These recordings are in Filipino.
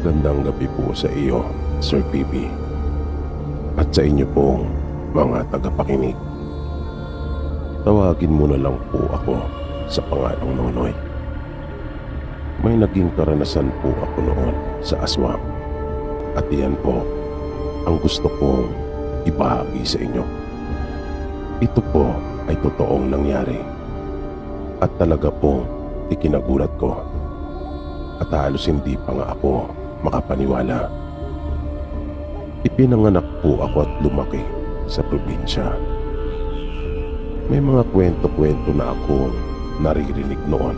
Magandang gabi po sa iyo, Sir PB, at sa inyo pong mga tagapakinig. Tawagin mo na lang po ako sa pangalang Nonoy. May naging karanasan po ako noon sa aswang, at iyan po ang gusto kong ibahagi sa inyo. Ito po ay totoong nangyari at talaga pong ikinagulat ko, at halos hindi pa nga ako makapaniwala. Ipinanganak po ako at lumaki sa probinsya. May mga kwento-kwento na akong naririnig noon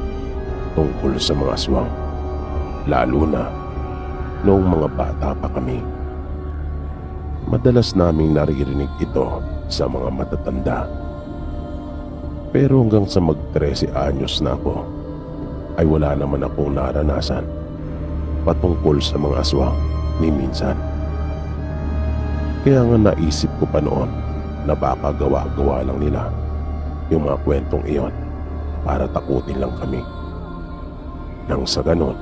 tungkol sa mga aswang, lalo na noong mga bata pa kami. Madalas naming naririnig ito sa mga matatanda. Pero hanggang sa mag-13 anyos na ako, ay wala naman akong naranasan patungkol sa mga aswang ni minsan. Kaya nga naisip ko pa noon na baka gawa-gawa lang nila yung mga kwentong iyon para takutin lang kami. Nang sa ganon,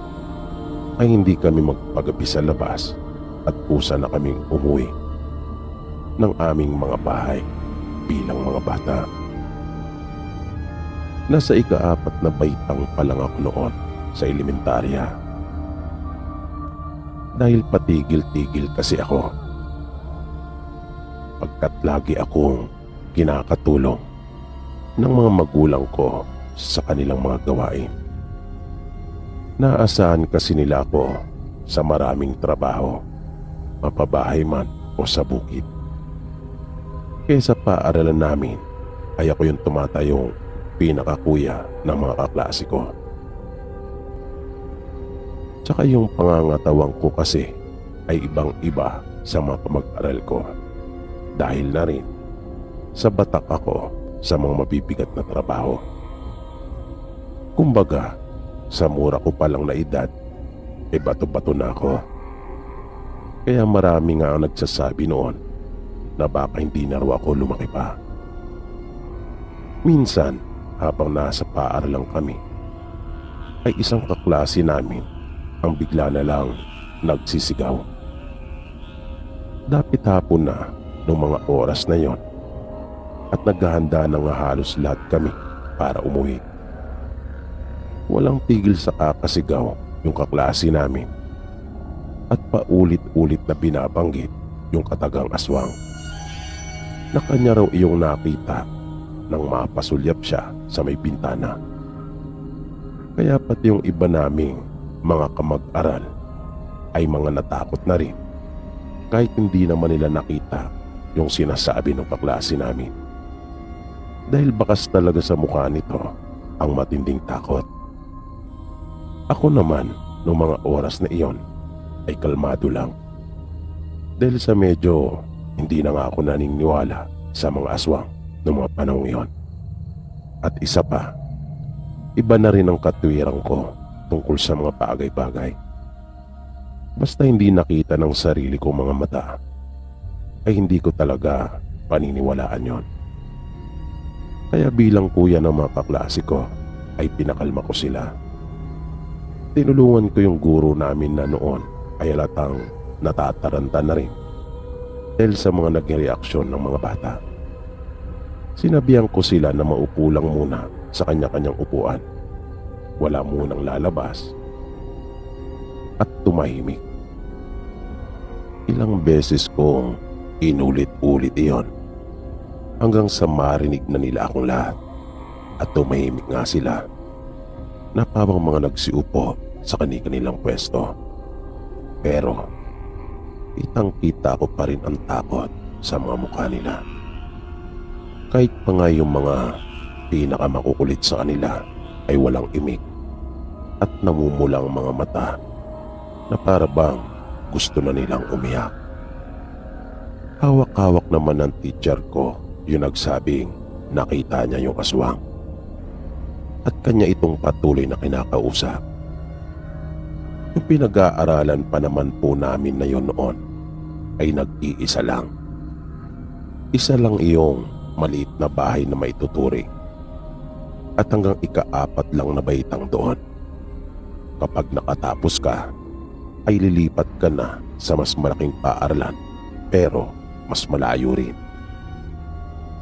ay hindi kami magpagabi sa labas at kusa na kaming umuwi ng aming mga bahay bilang mga bata. Nasa ika-4 na baitang pa lang ako noon sa elementarya. Dahil patigil-tigil kasi ako, pagkat lagi akong kinakatulong ng mga magulang ko sa kanilang mga gawain. Naasahan kasi nila ako sa maraming trabaho, mapabahay man o sa bukid. Kaya sa paaralan namin ay ako yung tumatayong pinakakuya ng mga kaklase ko. Tsaka yung pangangatawang ko kasi ay ibang-iba sa mga kamag-aral ko, dahil na rin sa batak ako sa mga mabibigat na trabaho. Kumbaga, sa mura ko palang na edad, bato-bato na ako. Kaya marami nga ang nagsasabi noon na baka hindi na raw ako lumaki pa. Minsan, habang nasa paaralan kami, ay isang kaklase namin ang bigla na lang nagsisigaw. Dapit hapon na nung mga oras na yon, at naghahanda na nga halos lahat kami para umuwi. Walang tigil sa kakasigaw yung kaklase namin, at paulit-ulit na binabanggit yung katagang aswang na kanya raw iyong nakita nang mapasulyap siya sa may bintana. Kaya pati yung iba naming mga kamag-aral ay mga natakot na rin, kahit hindi naman nila nakita yung sinasabi ng kaklase namin. Dahil bakas talaga sa mukha nito ang matinding takot. Ako naman, nung mga oras na iyon, ay kalmado lang. Dahil sa medyo hindi na nga ako naniniwala sa mga aswang noong mga panahong iyon. At isa pa, iba na rin ang katwiran ko tungkol sa mga bagay-bagay. Basta hindi nakita ng sarili kong mga mata, ay hindi ko talaga paniniwalaan yon. Kaya bilang kuya ng mga kaklase ko, ay pinakalma ko sila. Tinulungan ko yung guro namin na noon ay halatang natataranta na rin dahil sa mga naging reaksyon ng mga bata. Sinabihan ko sila na maupo lang muna sa kanya-kanyang upuan, wala munang lalabas, at tumahimik. Ilang beses kong inulit-ulit iyon hanggang sa marinig na nila akong lahat, at tumahimik nga sila na parang mga nagsiupo sa kani-kanilang pwesto. Pero kitang-kita ko pa rin ang takot sa mga mukha nila. Kahit pa nga yung mga pinakamakukulit sa kanila ay walang imik at namumulang mga mata na para bang gusto na nilang umiyak. Hawak-hawak naman ng teacher ko yung nagsabing nakita niya yung aswang, at kanya itong patuloy na kinakausap. Yung pinag-aaralan pa naman po namin na yun noon ay nag-iisa lang. Isa lang iyong maliit na bahay na maituturing, at hanggang ika-4 lang na baitang doon. Kapag nakatapos ka, ay lilipat ka na sa mas malaking paaralan pero mas malayo rin.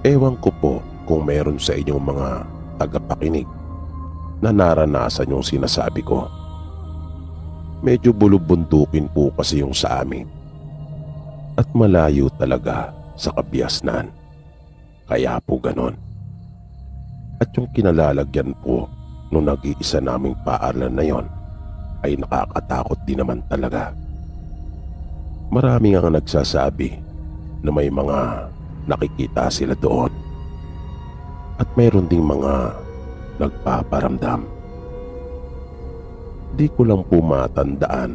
Ewan ko po kung meron sa inyong mga tagapakinig na naranasan yung sinasabi ko. Medyo bulubundukin po kasi yung sa amin at malayo talaga sa kabiasnan. Kaya po ganon. At yung kinalalagyan po nung nag-iisa naming paaralan na yon ay nakakatakot din naman talaga. Marami nga nagsasabi na may mga nakikita sila doon at mayroon ding mga nagpaparamdam. Di ko lang po matandaan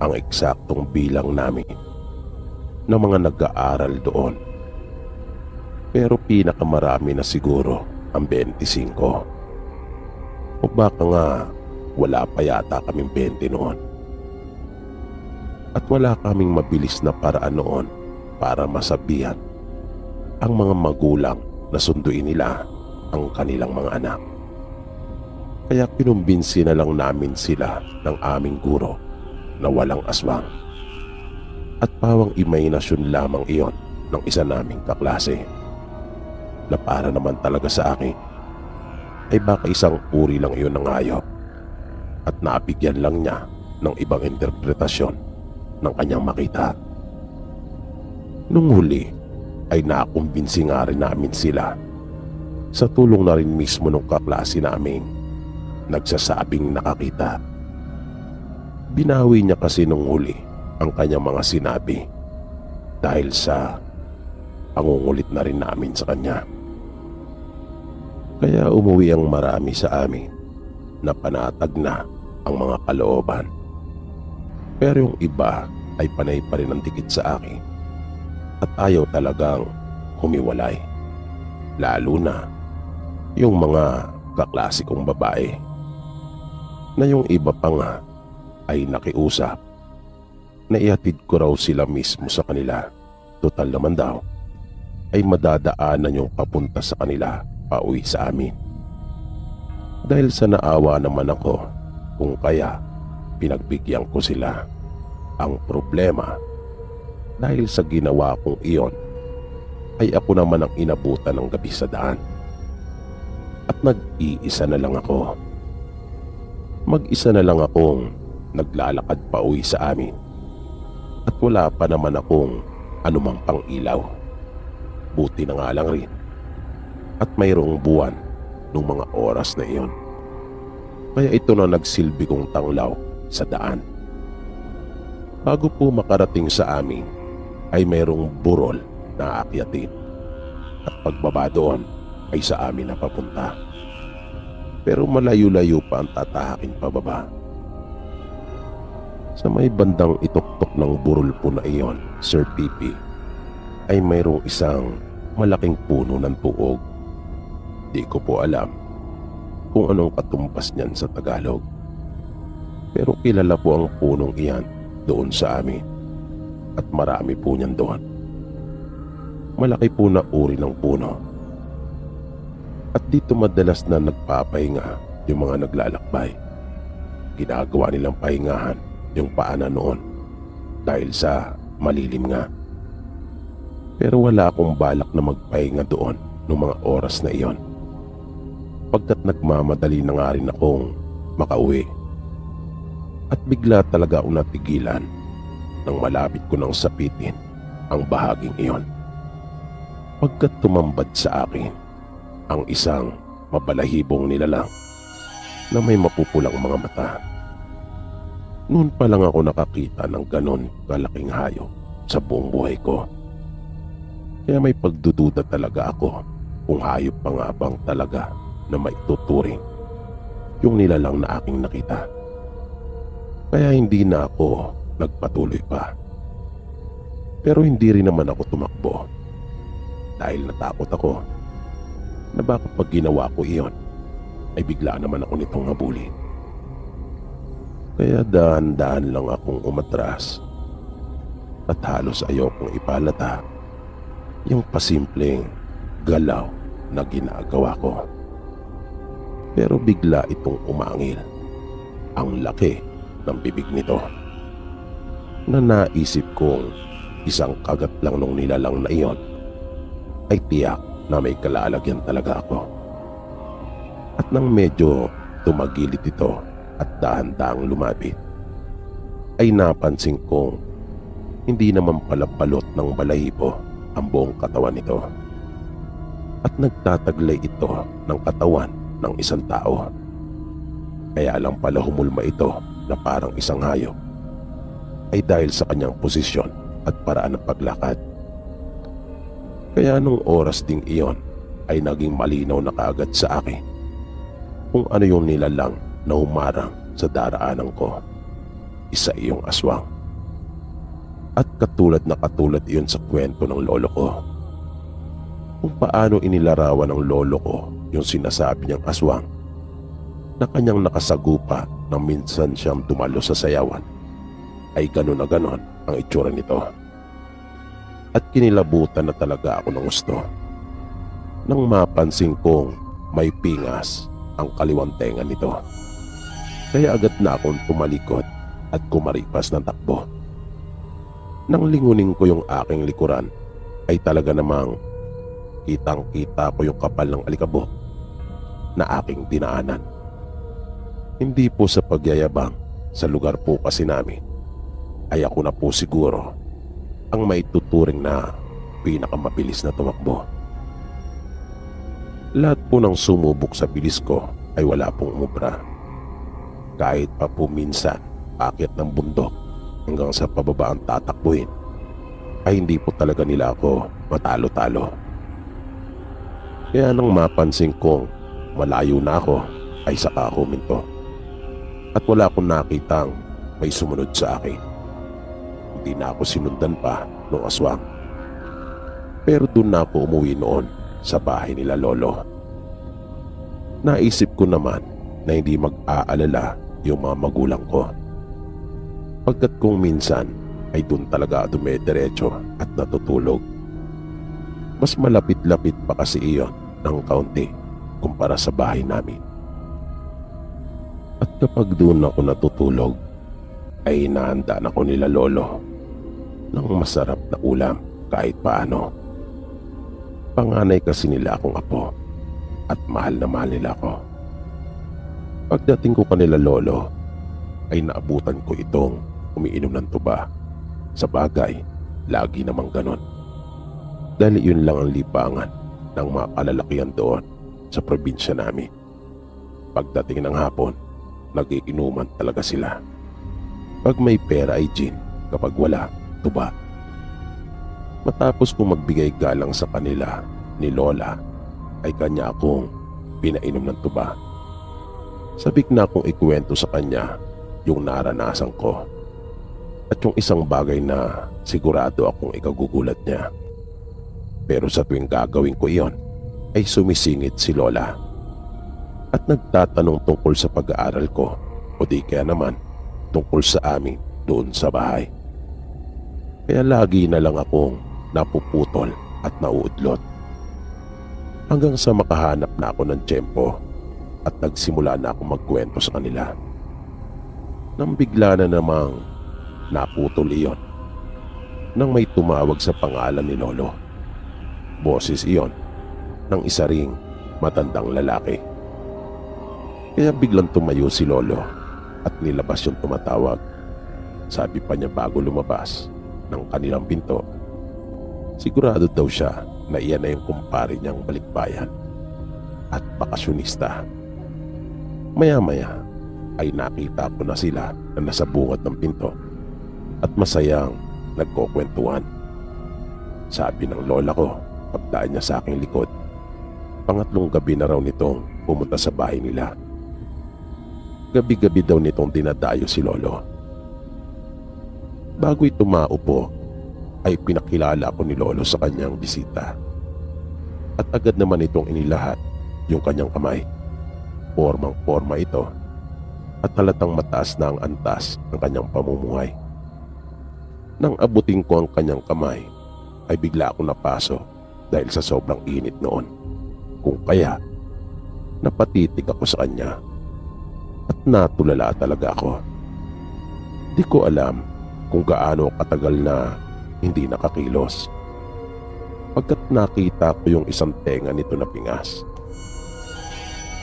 ang eksaktong bilang namin ng mga nag-aaral doon, pero pinakamarami na siguro ang 25 o baka nga wala pa yata kaming 20 noon. At wala kaming mabilis na paraan noon para masabihan ang mga magulang na sunduin nila ang kanilang mga anak. Kaya kinumbinsi na lang namin sila ng aming guro na walang aswang. At pawang imahinasyon lamang iyon ng isa naming kaklase na para naman talaga sa akin ay baka isang uri lang iyon ng hayop at nabigyan lang niya ng ibang interpretasyon ng kanyang makita. Nung huli ay nakumbinsi nga rin namin sila sa tulong na rin mismo ng kaklase naming nagsasabing nakakita. Binawi niya kasi nung huli ang kanyang mga sinabi dahil sa pangungulit na rin namin sa kanya. Kaya umuwi ang marami sa amin na panatag na ang mga kalooban. Pero yung iba ay panay pa rin ang dikit sa akin at ayaw talagang humiwalay. Lalo na yung mga kaklase kong babae na yung iba pa nga ay nakiusap na ihatid ko raw sila mismo sa kanila. Total naman daw ay madadaanan yung papunta sa kanila pauwi sa amin. Dahil sa naawa naman ako kung kaya pinagbigyan ko sila. Ang problema, dahil sa ginawa kong iyon ay ako naman ang inabutan ng gabi sa daan. At nag-iisa na lang ako. Mag-isa na lang akong naglalakad pa uwi sa amin. At wala pa naman akong anumang pang-ilaw. Buti na nga lang rin at mayroong buwan nung mga oras na iyon. Kaya ito na nagsilbi kong tanglaw sa daan. Bago po makarating sa amin ay mayroong burol na aakyatin at pagbaba doon ay sa amin na papunta. Pero malayo-layo pa ang tatahakin pababa. Sa may bandang ituktok ng burol po na iyon, Sir Pipi, ay mayroong isang malaking puno ng tuog. Di ko po alam kung anong katumpas niyan sa Tagalog. Pero kilala po ang punong iyan doon sa amin at marami po niyan doon. Malaki po na uri ng puno. At dito madalas na nagpapahinga yung mga naglalakbay. Ginagawa nilang pahingahan yung paanan noon dahil sa malilim nga. Pero wala akong balak na magpahinga doon noong mga oras na iyon, pagkat nagmamadali na nga rin akong makauwi. At bigla talaga akong natigilan nang malapit ko nang sapitin ang bahaging iyon, pagkat tumambad sa akin ang isang mabalahibong nilalang na may mapupulang mga mata. Noon pa lang ako nakakita ng ganon kalaking hayop sa buong buhay ko. Kaya may pagdududa talaga ako kung hayop pa nga bang talaga na maituturing yung nilalang na aking nakita. Kaya hindi na ako nagpatuloy pa. Pero hindi rin naman ako tumakbo dahil natakot ako na baka pag ginawa ko iyon ay bigla naman ako nitong habulin. Kaya dahan-dahan lang akong umatras at halos ayokong ipalata yung pasimpleng galaw na ginagawa ko. Pero bigla itong umangil. Ang laki ng bibig nito na naisip kong isang kagat lang nung nilalang na iyon ay tiyak na may kalalagyan talaga ako. At nang medyo tumagilit ito at dahan-dahang lumapit, ay napansin kong hindi naman pala balot ng balahibo ang buong katawan nito, at nagtataglay ito ng katawan ng isang tao. Kaya lang pala humulma ito na parang isang hayop ay dahil sa kanyang posisyon at paraan ng paglakad. Kaya nung oras ding iyon ay naging malinaw na kaagad sa akin kung ano yung nilalang na humarang sa daraanan ko. Isa iyong aswang. At katulad iyon sa kwento ng lolo ko, kung paano inilarawan ng lolo ko yung sinasabi niyang aswang na kanyang nakasagupa nang minsan siyang dumalo sa sayawan, ay ganon na ganon ang itsura nito. At kinilabutan na talaga ako ng gusto nang mapansin kong may pingas ang kaliwang tenga nito. Kaya agad na akong tumalikod at kumaripas ng takbo. Nang lingunin ko yung aking likuran, ay talaga namang kitang-kita ko yung kapal ng alikabok na aking dinaanan. Hindi po sa pagyayabang, sa lugar po kasi namin ay ako na po siguro ang maituturing na pinakamabilis na tumakbo. Lahat po ng sumubok sa bilis ko ay wala pong umubra. Kahit pa po minsan akyat ng bundok hanggang sa pababa ang tatakbuhin, ay hindi po talaga nila ako matalo-talo. Kaya nang mapansin kong malayo na ako, ay saka ako huminto. At wala akong nakitang may sumunod sa akin. Hindi na ako sinundan pa ng aswang. Pero doon na ako umuwi noon sa bahay nila lolo. Naisip ko naman na hindi mag-aalala yung mga magulang ko, pagkat kung minsan ay doon talaga dumediretso at natutulog. Mas malapit-lapit pa kasi iyon ng kaunti kumpara sa bahay namin. At kapag doon ako natutulog, ay inahanda na ko nila lolo ng masarap na ulam kahit paano. Panganay kasi nila akong apo at mahal na mahal nila ako. Pagdating ko kanila lolo, ay naabutan ko itong umiinom ng tuba. Sa bagay, lagi namang ganon. Dahil yun lang ang libangan ng mga kalalakihan doon sa probinsya namin. Pagdating ng hapon, nagiinuman talaga sila. Pag may pera ay gin, kapag wala, tuba. Matapos kong magbigay galang sa kanila ni lola, ay kanya akong pinainom ng tuba. Sabik na akong ikwento sa kanya yung naranasan ko at yung isang bagay na sigurado akong ikagugulat niya. Pero sa tuwing gagawin ko iyon, ay sumisingit si lola at nagtatanong tungkol sa pag-aaral ko o di kaya naman tungkol sa amin doon sa bahay. Kaya lagi na lang akong napuputol at nauudlot. Hanggang sa makahanap na ako ng tiyempo at nagsimula na akong magkwento sa kanila. Nang bigla na namang naputol iyon nang may tumawag sa pangalan ni lolo. Boses iyon ng isa ring matandang lalaki. Kaya biglang tumayo si lolo at nilabas yung tumatawag. Sabi pa niya bago lumabas ng kanilang pinto, sigurado daw siya na iyan na yung kumpare niyang balikbayan at bakasyonista. Maya-maya ay nakita ko na sila na nasa bungad ng pinto at masayang nagkukwentuhan. Sabi ng lola ko pagdaan niya sa aking likod, pangatlong gabi na raw nitong pumunta sa bahay nila. Gabi-gabi daw nitong dinadayo si lolo. Bago'y tumaupo ay pinakilala ko ni lolo sa kanyang bisita. At agad naman itong inilahat yung kanyang kamay. Formang-forma ito at halatang mataas na ang antas ng kanyang pamumuhay. Nang abutin ko ang kanyang kamay, ay bigla akong napaso dahil sa sobrang init noon. Kung kaya, napatitig ako sa kanya at natulala talaga ako. Di ko alam kung gaano katagal na hindi nakakilos. Pagkat nakita ko yung isang tenga nito na pingas.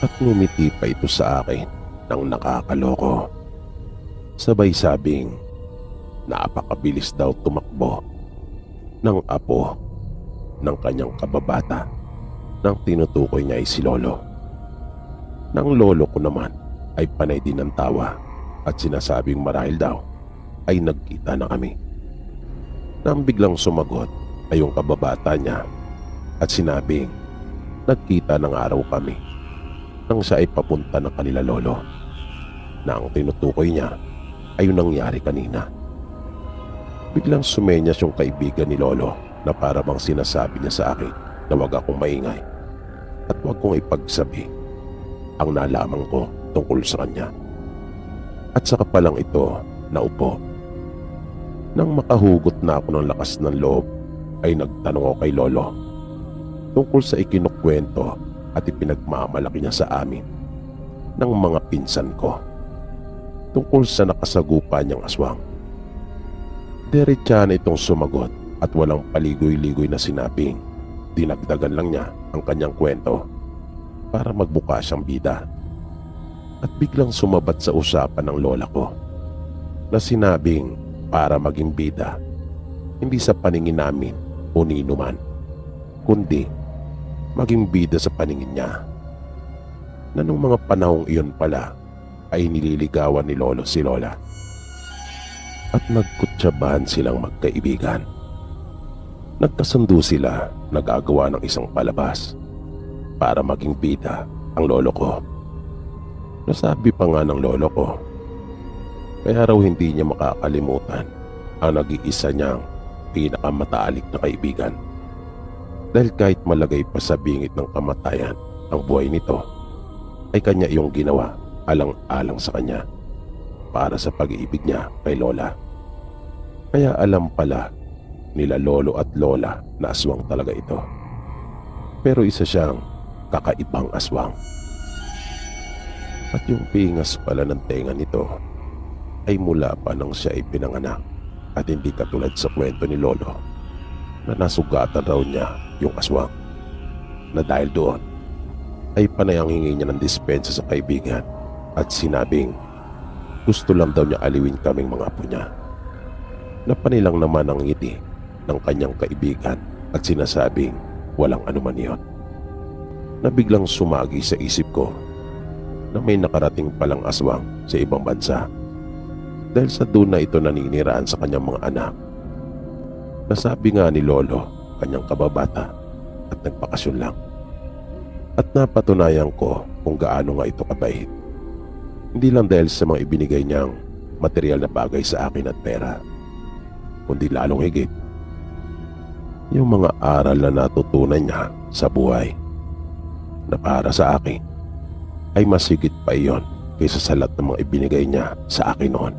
At ngumiti pa ito sa akin ng nakakaloko. Sabay sabing napakabilis daw tumakbo ng apo ng kanyang kababata nang tinutukoy niya ay si Lolo. Nang lolo ko naman ay panay din ng tawa at sinasabing marahil daw ay nagkita na kami. Nang biglang sumagot ay yung kababata niya at sinabing nagkita ng araw kami nang siya ay papunta ng kanila lolo, na ang tinutukoy niya ay yung nangyari kanina. Biglang sumenyas yung kaibigan ni Lolo na para bang sinasabi niya sa akin na wag akong maingay at wag kong ipagsabi ang nalaman ko tungkol sa kanya. At saka pa lang ito naupo. Nang makahugot na ako ng lakas ng loob ay nagtanong ako kay Lolo tungkol sa ikinukwento at ipinagmamalaki niya sa amin ng mga pinsan ko tungkol sa nakasagupa niyang aswang. Diretsa na itong sumagot at walang paligoy-ligoy na sinabing dinagdagan lang niya ang kanyang kwento para magbuka siyang bida. At biglang sumabat sa usapan ng lola ko na sinabing para maging bida, hindi sa paningin namin o nino man, kundi maging bida sa paningin niya. Na nung mga panahong iyon pala ay nililigawan ni Lolo si Lola at nagkutsabahan silang magkaibigan. Nagkasundo sila na gagawa ng isang palabas para maging bida ang lolo ko. Nasabi pa nga ng lolo ko, kaya raw hindi niya makakalimutan ang nag-iisa niyang pinakamatalik na kaibigan. Dahil kahit malagay pa sa bingit ng kamatayan ang buhay nito, ay kanya iyong ginawa alang-alang sa kanya para sa pag-iibig niya kay Lola. Kaya alam pala nila lolo at lola na aswang talaga ito. Pero isa siyang kakaibang aswang. At yung pingas pala ng tenga nito ay mula pa nang siya ay pinanganak at hindi katulad sa kwento ni Lolo na nasugatan raw niya yung aswang, na dahil doon ay panay ang hingi niya ng dispensa sa kaibigan at sinabing gusto lang daw niya aliwin kaming mga apo niya. Napanilang naman ang ngiti ng kanyang kaibigan at sinasabing walang anuman iyon. Na biglang sumagi sa isip ko na may nakarating palang aswang sa ibang bansa dahil sa doon na ito naniniraan sa kanyang mga anak. Nasabi nga ni Lolo, kanyang kababata, at nagpakasyon lang. At napatunayan ko kung gaano nga ito kabait. Hindi lang dahil sa mga ibinigay niyang material na bagay sa akin at pera, kundi lalong higit yung mga aral na natutunan niya sa buhay na para sa akin ay mas higit pa iyon kaysa sa lahat ng mga ibinigay niya sa akin noon.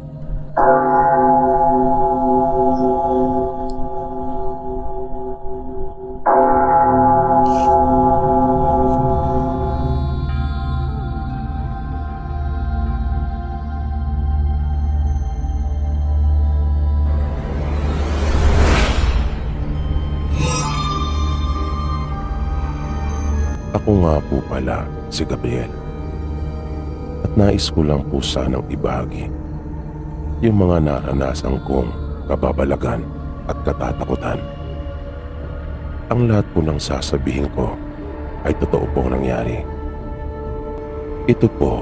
Ako nga po pala si Gabriel. At nais ko lang po sanang ibahagi yung mga naranasan kong kababalagan at katatakutan. Ang lahat po ng sasabihin ko ay totoo pong nangyari. Ito po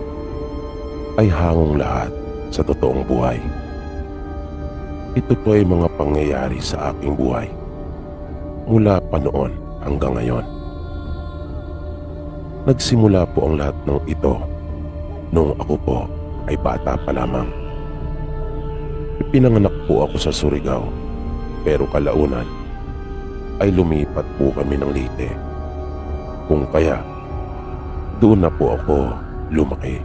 ay hangong lahat sa totoong buhay. Ito po ay mga pangyayari sa aking buhay mula pa noon hanggang ngayon. Nagsimula po ang lahat ng ito nung ako po ay bata pa lamang. Ipinanganak po ako sa Surigao, pero kalaunan ay lumipat po kami ng Leyte. Kung kaya, doon na po ako lumaki.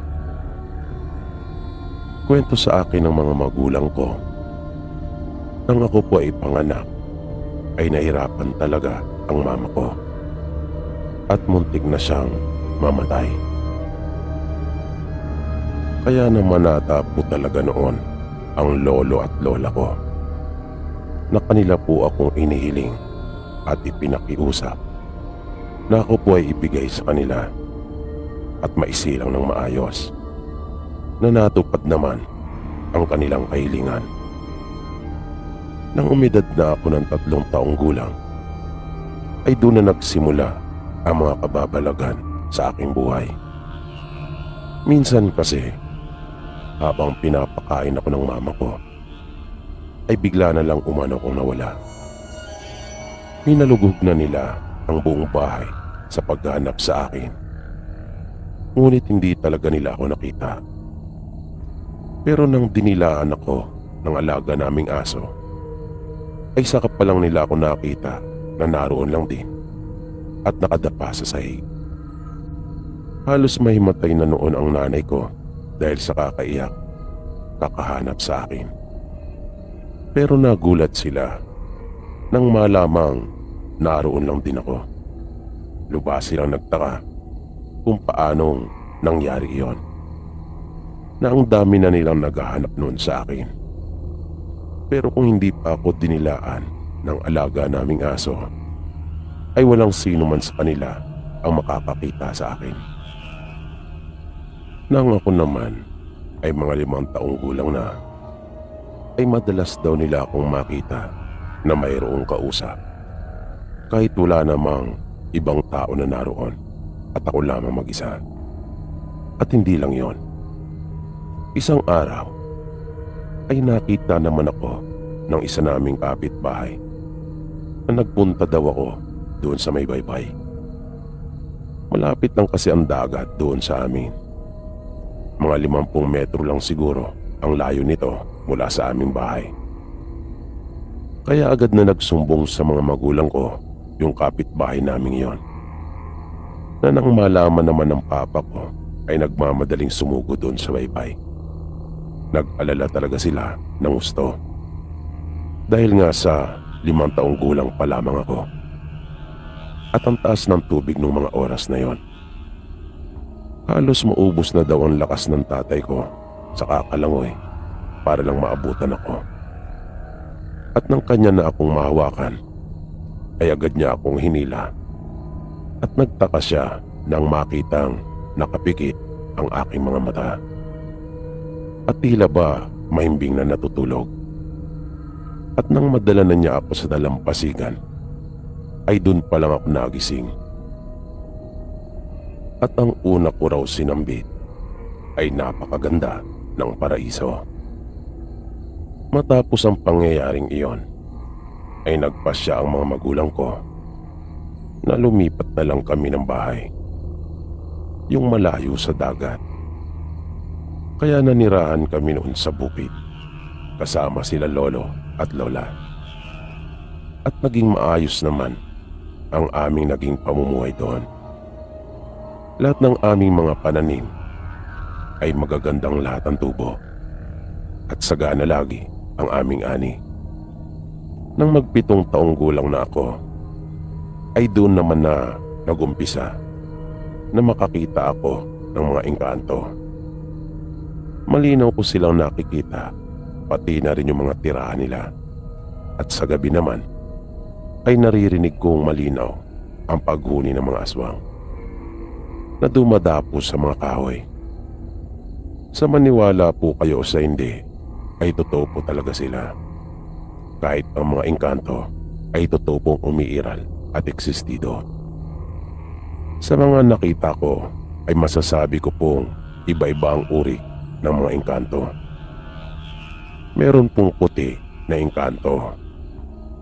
Kwento sa akin ng mga magulang ko, nang ako po ay panganak, ay nahirapan talaga ang mama ko at muntik na siyang mamatay. Kaya naman nata po talaga noon ang lolo at lola ko na kanila po akong inihiling at ipinakiusap na ako po ay ibigay sa kanila at maisilang ng maayos, na natupad naman ang kanilang kahilingan. Nang umidad na ako ng 3 taong gulang, ay doon na nagsimula ang mga kababalagan sa aking buhay. Minsan kasi, habang pinapakain ako ng mama ko, ay bigla na lang umano kong nawala. Pinalugog na nila ang buong bahay sa paghahanap sa akin. Ngunit hindi talaga nila ako nakita. Pero nang dinilaan ako ng alaga naming aso, ay saka pa lang nila ako nakita na naroon lang din at nakadapa sa sahig. Halos mahimatay na noon ang nanay ko dahil sa kakaiyak, kakahanap sa akin. Pero nagulat sila nang malamang naroon lang din ako. Lubas silang nagtaka kung paanong nangyari iyon, na ang dami na nilang naghahanap noon sa akin. Pero kung hindi pa ako dinilaan ng alaga naming aso, ay walang sino man sa kanila ang makakakita sa akin. Nang ako naman ay mga 5 taong gulang na, ay madalas daw nila akong makita na mayroong kausap, kahit wala namang ibang tao na naroon at ako lamang mag-isa. At hindi lang yon. Isang araw ay nakita naman ako ng isa naming kapitbahay na nagpunta daw ako doon sa may baybay. Malapit lang kasi ang dagat doon sa amin. Mga 50 metro lang siguro ang layo nito mula sa aming bahay. Kaya agad na nagsumbong sa mga magulang ko yung kapitbahay naming iyon, na nang malaman naman ng papa ko ay nagmamadaling sumugo doon sa baybay. Nag-alala talaga sila ng gusto, dahil nga sa 5 taong gulang pa lamang ako at ang taas ng tubig ng mga oras na yon. Halos maubos na daw ang lakas ng tatay ko sa kakalangoy para lang maabutan ako. At nang kanya na akong mahawakan, ay agad niya akong hinila at nagtaka siya nang makitang nakapikit ang aking mga mata. At tila ba mahimbing na natutulog. At nang madala na niya ako sa dalampasigan, ay dun pa lang ako nagising. At ang una ko raw sinambit ay napakaganda ng paraiso. Matapos ang pangyayaring iyon, ay nagpasya ang mga magulang ko na lumipat na lang kami ng bahay, yung malayo sa dagat. Kaya nanirahan kami noon sa bukid kasama sila lolo at lola. At naging maayos naman ang aming naging pamumuhay doon. Lahat ng aming mga pananim ay magagandang lahat ang tubo at sagana lagi ang aming ani. Nang mag-7 taong gulang na ako, ay doon naman na nagumpisa na makakita ako ng mga engkanto. Malinaw ko silang nakikita, pati na rin yung mga tirahan nila. At sa gabi naman, ay naririnig kong malinaw ang paghuni ng mga aswang na dumadapo sa mga kahoy. Sa maniwala po kayo sa hindi, ay totoo po talaga sila. Kahit ang mga engkanto ay totoo pong umiiral at existido. Sa mga nakita ko ay masasabi ko pong iba-iba ang uri ng mga engkanto. Meron pong puti na engkanto.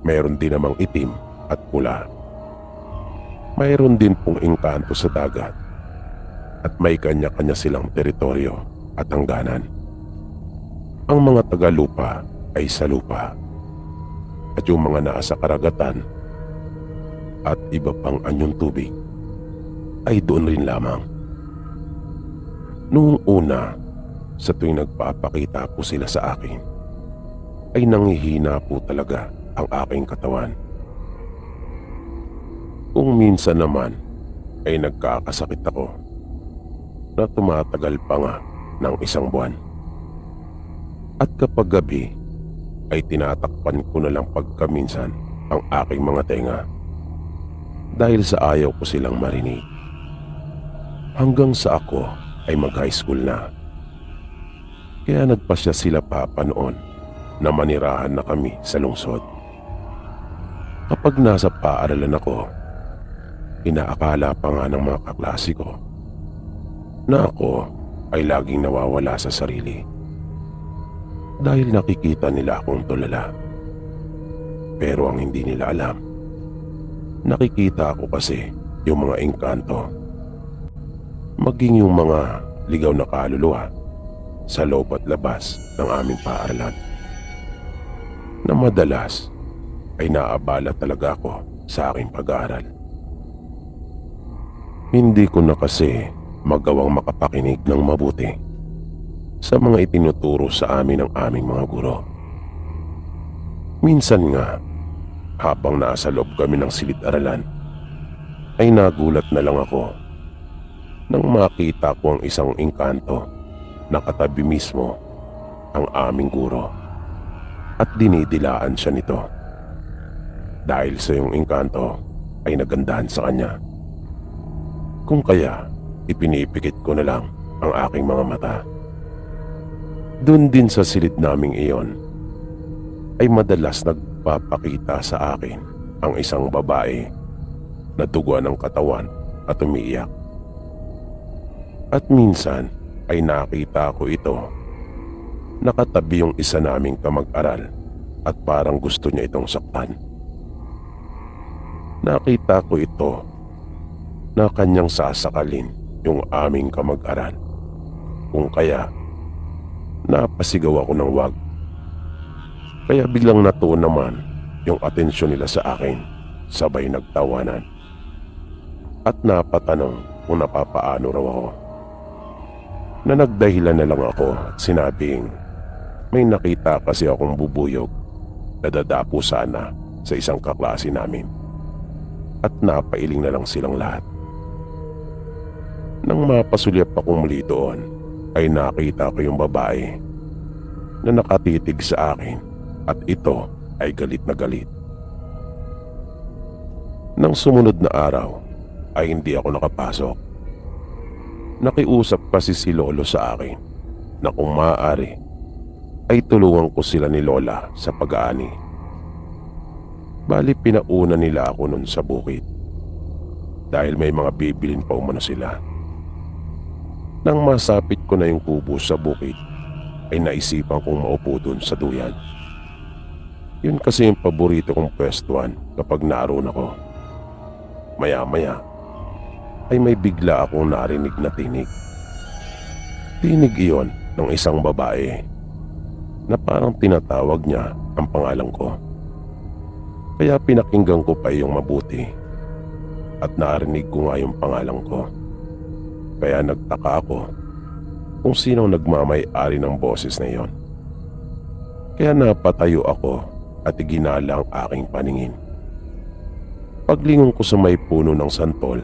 Meron din namang itim at pula. Mayroon din pong engkanto sa dagat. At may kanya-kanya silang teritoryo at hangganan. Ang mga tagalupa ay sa lupa. At yung mga nasa karagatan at iba pang anyong tubig ay doon rin lamang. Noong una, sa tuwing nagpapakita po sila sa akin, ay nanghihina po talaga ang aking katawan. Kung minsan naman ay nagkakasakit ako na tumatagal pa nga ng 1 buwan. At kapag gabi ay tinatakpan ko na lang pagkaminsan ang aking mga tenga dahil sa ayaw ko silang marinig. Hanggang sa ako ay mag-high school na. Kaya nagpasya sila papa noon na manirahan na kami sa lungsod. Kapag nasa paaralan ako, inaakala pa nga ng mga kaklase ko na ako ay laging nawawala sa sarili dahil nakikita nila akong tulala. Pero ang hindi nila alam, nakikita ako kasi yung mga engkanto, maging yung mga ligaw na kaluluwa sa loob at labas ng aming paaralan, na madalas ay naabala talaga ako sa aking pag-aaral. Hindi ko na kasi magawang makapakinig ng mabuti sa mga itinuturo sa amin ng aming mga guro. Minsan nga, habang nasa loob kami ng silid-aralan, ay nagulat na lang ako nang makita ko ang isang engkanto na katabi mismo ang aming guro at dinidilaan siya nito. Dahil sa yung engkanto ay nagandahan sa kanya. Kung kaya, ipinipikit ko na lang ang aking mga mata. Doon din sa silid naming iyon ay madalas nagpapakita sa akin ang isang babae na duguan ng katawan at umiiyak. At minsan ay nakita ko ito, nakatabi yung isa naming kamag-aral at parang gusto niya itong saktan. Nakita ko ito na kanyang sasakalin yung aming kamag-aral. Kung kaya, napasigaw ako ng wag. Kaya biglang natuon naman yung atensyon nila sa akin, sabay nagtawanan. At napatanong kung napapaano raw ako. Na nagdahilan na lang ako at sinabing may nakita kasi akong bubuyog na dadapo sana sa isang kaklase namin. At napailing na lang silang lahat. Nang mapasulyap akong muli doon, ay nakita ko yung babae na nakatitig sa akin at ito ay galit na galit. Nang sumunod na araw ay hindi ako nakapasok. Nakiusap kasi si Lolo sa akin na kung maaari ay tulungan ko sila ni Lola sa pag-aani. Bali pinauna nila ako nun sa bukid dahil may mga bibilin pa umano sila. Nang masapit ko na yung kubo sa bukid ay naisipan kong maupo dun sa duyan. Yun kasi yung paborito kong pwestuhan kapag naroon ako. Maya-maya ay may bigla akong narinig na tinig. Tinig iyon ng isang babae na parang tinatawag niya ang pangalan ko. Kaya pinakinggan ko pa iyong mabuti at narinig ko nga yung pangalan ko. Kaya nagtaka ako kung sino nagmamay-ari ng boses na iyon. Kaya napatayo ako at iginala ang aking paningin. Paglingon ko sa may puno ng santol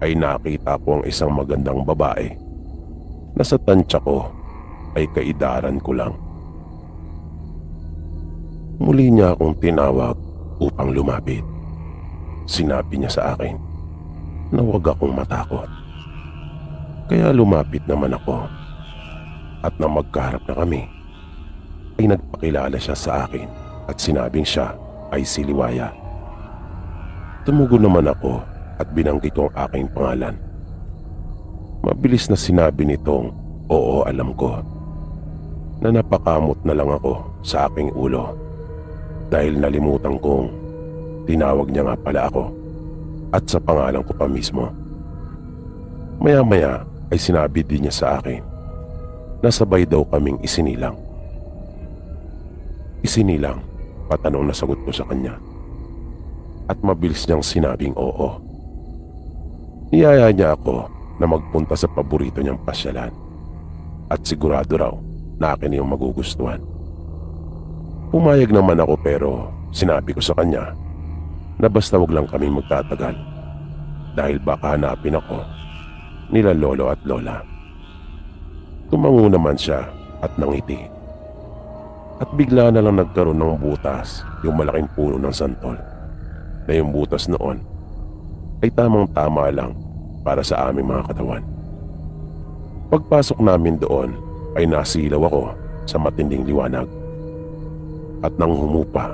ay nakita ko ang isang magandang babae na sa tansya ko ay kaidaran ko lang. Muli niya akong tinawag upang lumapit. Sinabi niya sa akin na huwag akong matakot. Kaya lumapit naman ako at nang magkaharap na kami ay nagpakilala siya sa akin at sinabing siya ay si Liwaya. Tumugon naman ako at binanggit ko ang aking pangalan. Mabilis na sinabi nitong oo, alam ko, na napakamot na lang ako sa aking ulo dahil nalimutan kong tinawag niya nga pala ako at sa pangalan ko pa mismo. Maya-maya ay sinabi din niya sa akin na sabay daw kaming isinilang. Isinilang, patanong na sagot ko sa kanya. At mabilis niyang sinabing oo. Niyaya niya ako na magpunta sa paborito niyang pasyalan at sigurado raw na akin yung magugustuhan. Pumayag naman ako pero sinabi ko sa kanya na basta wag lang kami magtatagal dahil baka hanapin ako nila Lolo at Lola. Tumango naman siya at nangiti. At bigla na lang nagkaroon ng butas yung malaking puno ng santol, na yung butas noon ay tamang-tama lang para sa aming mga katawan. Pagpasok namin doon ay nasilaw ako sa matinding liwanag. At nang humupa,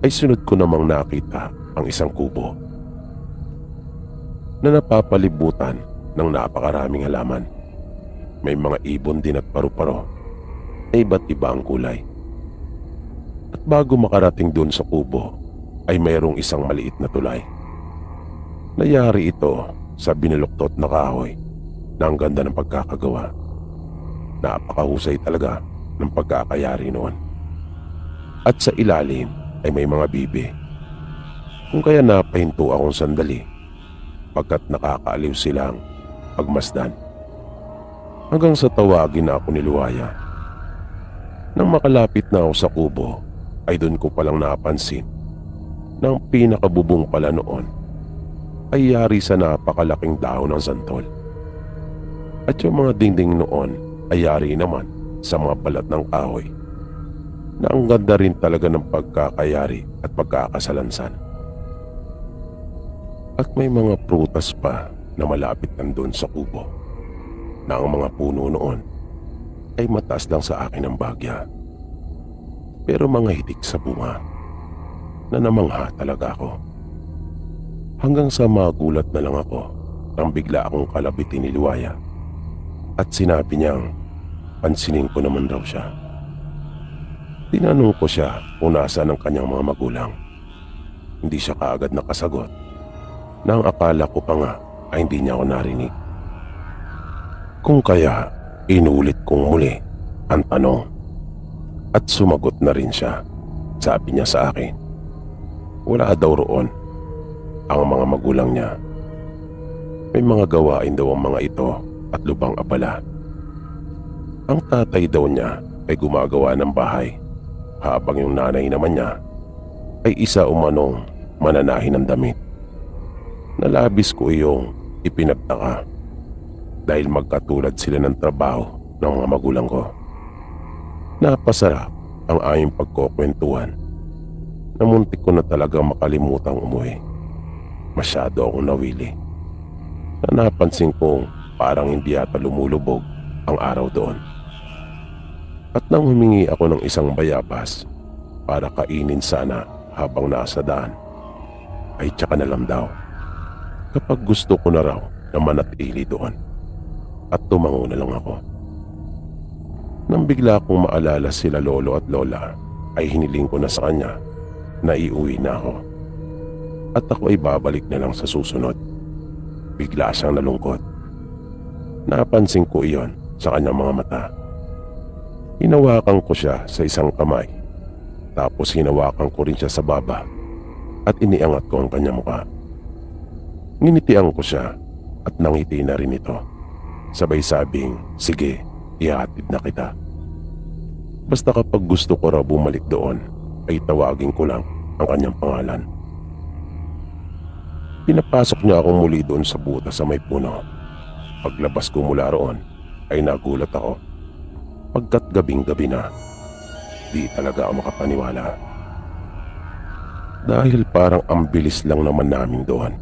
ay sunod ko namang nakita ang isang kubo na napapalibutan ng napakaraming halaman. May mga ibon din at paru-paro na iba't iba ang kulay. At bago makarating doon sa kubo ay mayroong isang maliit na tulay. Nayari ito sa binaluktot na kahoy na ang ganda ng pagkakagawa. Napakahusay talaga ng pagkakayari noon. At sa ilalim ay may mga bibe. Kung kaya napahinto akong sandali pagkat nakakaaliw silang pagmasdan. Hanggang sa tawagin na ako ni Luwaya. Nang makalapit na ako sa kubo ay doon ko palang napansin na ang pinakabubong pala noon ay yari sa napakalaking dahon ng santol. At yung mga dingding noon ay yari naman sa mga balat ng kahoy na ang ganda rin talaga ng pagkakayari at pagkakasalansan. At may mga prutas pa na malapit nandun sa kubo na ang mga puno noon ay mataas lang sa akin ang bagya. Pero mga hitik sa bunga na namangha talaga ako. Hanggang sa magulat na lang ako nang bigla akong kalabitin ni Luwaya at sinabi niyang pansinin ko naman raw siya. Tinanong ko siya kung nasaan ang kanyang mga magulang. Hindi siya kaagad nakasagot na ang akala ko pa nga ay hindi niya ako narinig. Kung kaya inulit kong muli ang tanong at sumagot na rin siya. Sabi niya sa akin, wala daw roon ang mga magulang niya. May mga gawain daw ang mga ito at lubang abala. Ang tatay daw niya ay gumagawa ng bahay habang yung nanay naman niya ay isa umanong mananahin ng damit. Nalabis ko iyong ipinagtaka dahil magkatulad sila ng trabaho ng mga magulang ko. Napasarap ang aming pagkukwentuhan na muntik ko na talagang makalimutang umuwi. Masyado akong nawili na napansin kong parang hindi yata lumulubog ang araw doon. At nang humingi ako ng isang bayabas para kainin sana habang nasa daan, ay tsaka na lang daw kapag gusto ko na raw na manatili doon. At tumango na lang ako. Nang bigla kong maalala sila lolo at lola, ay hiniling ko na sa kanya na iuwi na ako. At ako ay babalik na lang sa susunod. Bigla siyang nalungkot. Napansin ko iyon sa kanyang mga mata. Hinawakan ko siya sa isang kamay. Tapos hinawakan ko rin siya sa baba at iniangat ko ang kanyang mukha. Nginitian ko siya at nangiti na rin ito. Sabay sabing, sige, ihatid na kita. Basta kapag gusto ko raw bumalik doon, ay tawagin ko lang ang kanyang pangalan. Pinapasok niya akong muli doon sa butas sa may puno. Paglabas ko mula roon, ay nagulat ako. Pagkat gabing-gabi na, di talaga ako makapaniwala. Dahil parang ang bilis lang naman namin doon.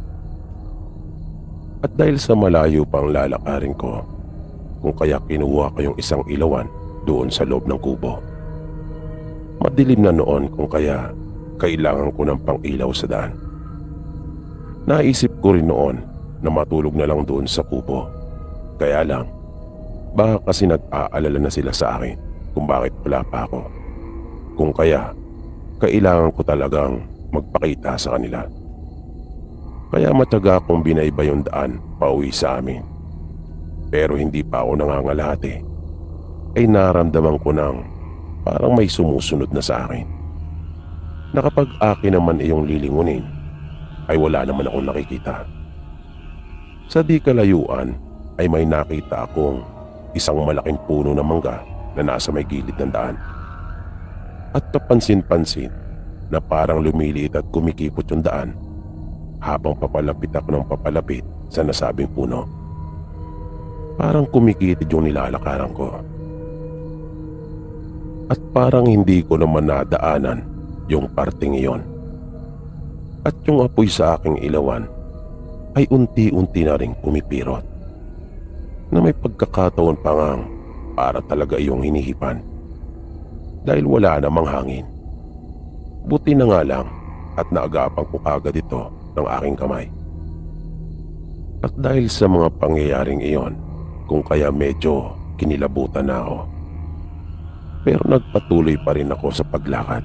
At dahil sa malayo pang lalakarin ko, kung kaya kinuha ko yung isang ilawan doon sa loob ng kubo. Madilim na noon kung kaya kailangan ko ng pang-ilaw sa daan. Naisip ko rin noon na matulog na lang doon sa kubo. Kaya lang, baka kasi nag-aalala na sila sa akin kung bakit wala pa ako. Kung kaya, kailangan ko talagang magpakita sa kanila. Kaya mataga akong binayba yung daan pauwi sa amin. Pero hindi pa ako nangangalati, ay naramdaman ko ng parang may sumusunod na sa akin. Na kapag akin naman iyong lilingunin, ay wala naman akong nakikita. Sa di kalayuan ay may nakita akong isang malaking puno ng mangga na nasa may gilid ng daan. At kapansin-pansin na parang lumiliit at kumikipot yung daan habang papalapit ako ng papalapit sa nasabing puno. Parang kumikitid yung nilalakaran ko. At parang hindi ko naman nadaanan yung parting iyon. At yung apoy sa aking ilawan ay unti-unti na ring pumipirot, na may pagkakataon pa ngang para talaga iyong hinihipan dahil wala namang hangin. Buti na nga lang at naagapan ko kagad ito ng aking kamay. At dahil sa mga pangyayaring iyon, kung kaya medyo kinilabutan na ako. Pero nagpatuloy pa rin ako sa paglakad.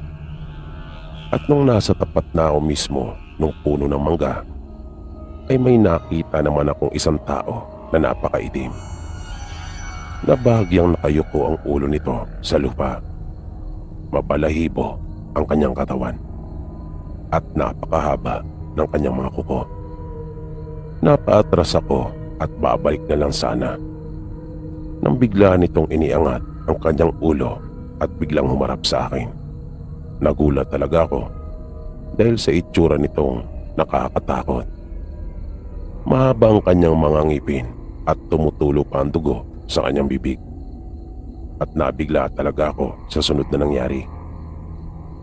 At nung nasa tapat na ako mismo nung puno ng mangga, ay may nakita naman akong isang tao na napakaitim. Na bahagyang nakayuko ang ulo nito sa lupa. Mabalahibo ang kanyang katawan at napakahaba ng kanyang mga kuko. Napaatras ako at babalik na lang sana nang bigla nitong iniangat ang kanyang ulo at biglang humarap sa akin. Nagulat talaga ako dahil sa itsura nitong nakakatakot. Mahaba ang kanyang mga ngipin at tumutulo pa ang dugo sa kanyang bibig. At nabigla talaga ako sa sunod na nangyari.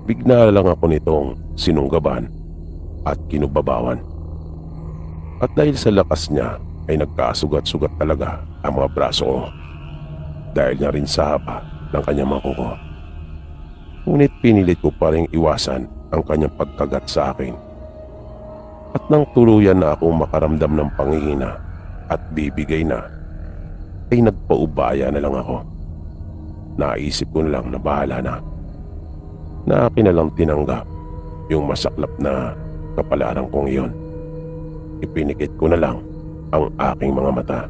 Bigla lang ako nitong sinunggaban at kinubabawan. At dahil sa lakas niya ay nagkasugat-sugat talaga ang mga braso ko dahil na rin sa haba ng kanyang mga kuko. Ngunit pinilit ko pa rin iwasan ang kanyang pagkagat sa akin. At nang tuluyan na akong makaramdam ng panghihina at bibigay na, ay nagpaubaya na lang ako. Naisip ko na lang na bahala na. Na akin na lang tinanggap yung masaklap na kapalaran kong iyon. Ipinikit ko na lang ang aking mga mata.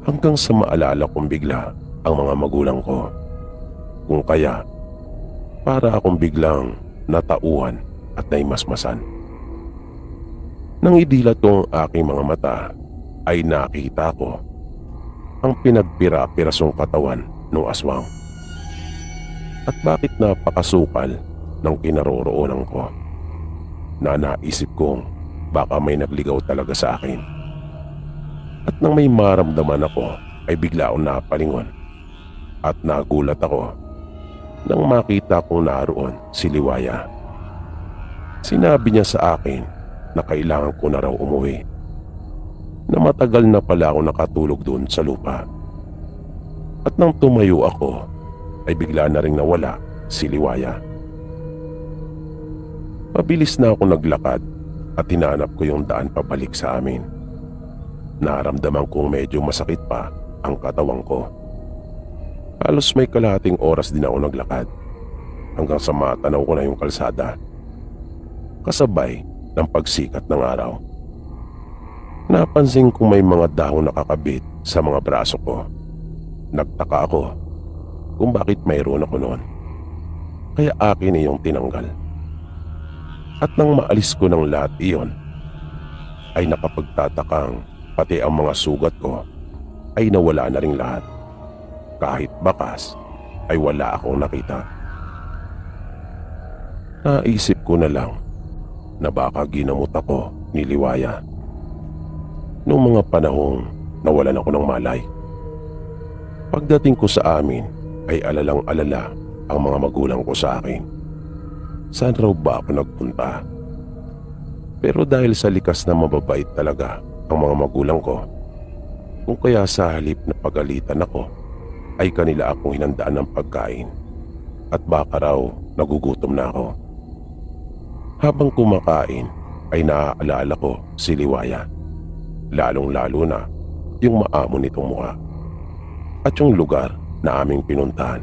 Hanggang sa maalala kong bigla ang mga magulang ko. Kung kaya, para akong biglang natauhan at naimasmasan. Nang idilat ko ang aking mga mata, ay nakita ko ang pinagpira-pirasong katawan ng aswang. At bakit napakasukal ng kinaroroonan ko, na naisip kong baka may nagligaw talaga sa akin. At nang may maramdaman ako, ay bigla akong napalingon. At nagulat ako nang makita kong naroon si Liwaya. Sinabi niya sa akin na kailangan ko na raw umuwi, na matagal na pala ako nakatulog doon sa lupa. At nang tumayo ako, ay bigla na ring nawala si Liwaya. Mabilis na ako naglakad at hinanap ko yung daan pabalik sa amin. Naramdaman kong medyo masakit pa ang katawan ko. Halos may kalahating oras din ako naglakad hanggang sa matanaw ko na yung kalsada, kasabay ng pagsikat ng araw. Napansin kong may mga dahon nakakabit sa mga braso ko. Nagtaka ako kung bakit mayroon ako noon, kaya akin iyong tinanggal. At nang maalis ko ng lahat iyon, ay nakapagtatakang pati ang mga sugat ko ay nawala na ring lahat. Kahit bakas ay wala akong nakita. Naisip ko na lang na baka ginamot ako ni Liwaya noong mga panahong nawalan ako ng malay. Pagdating ko sa amin ay alalang-alala ang mga magulang ko sa akin. Saan raw ba ako nagpunta? Pero dahil sa likas na mababait talaga ang mga magulang ko, kung kaya sa halip na pagalitan ako, ay kanila akong hinandaan ng pagkain at baka raw nagugutom na ako. Habang kumakain ay naaalala ko si Liwaya, lalong-lalo na yung maamo nitong mukha at yung lugar na aming pinuntahan.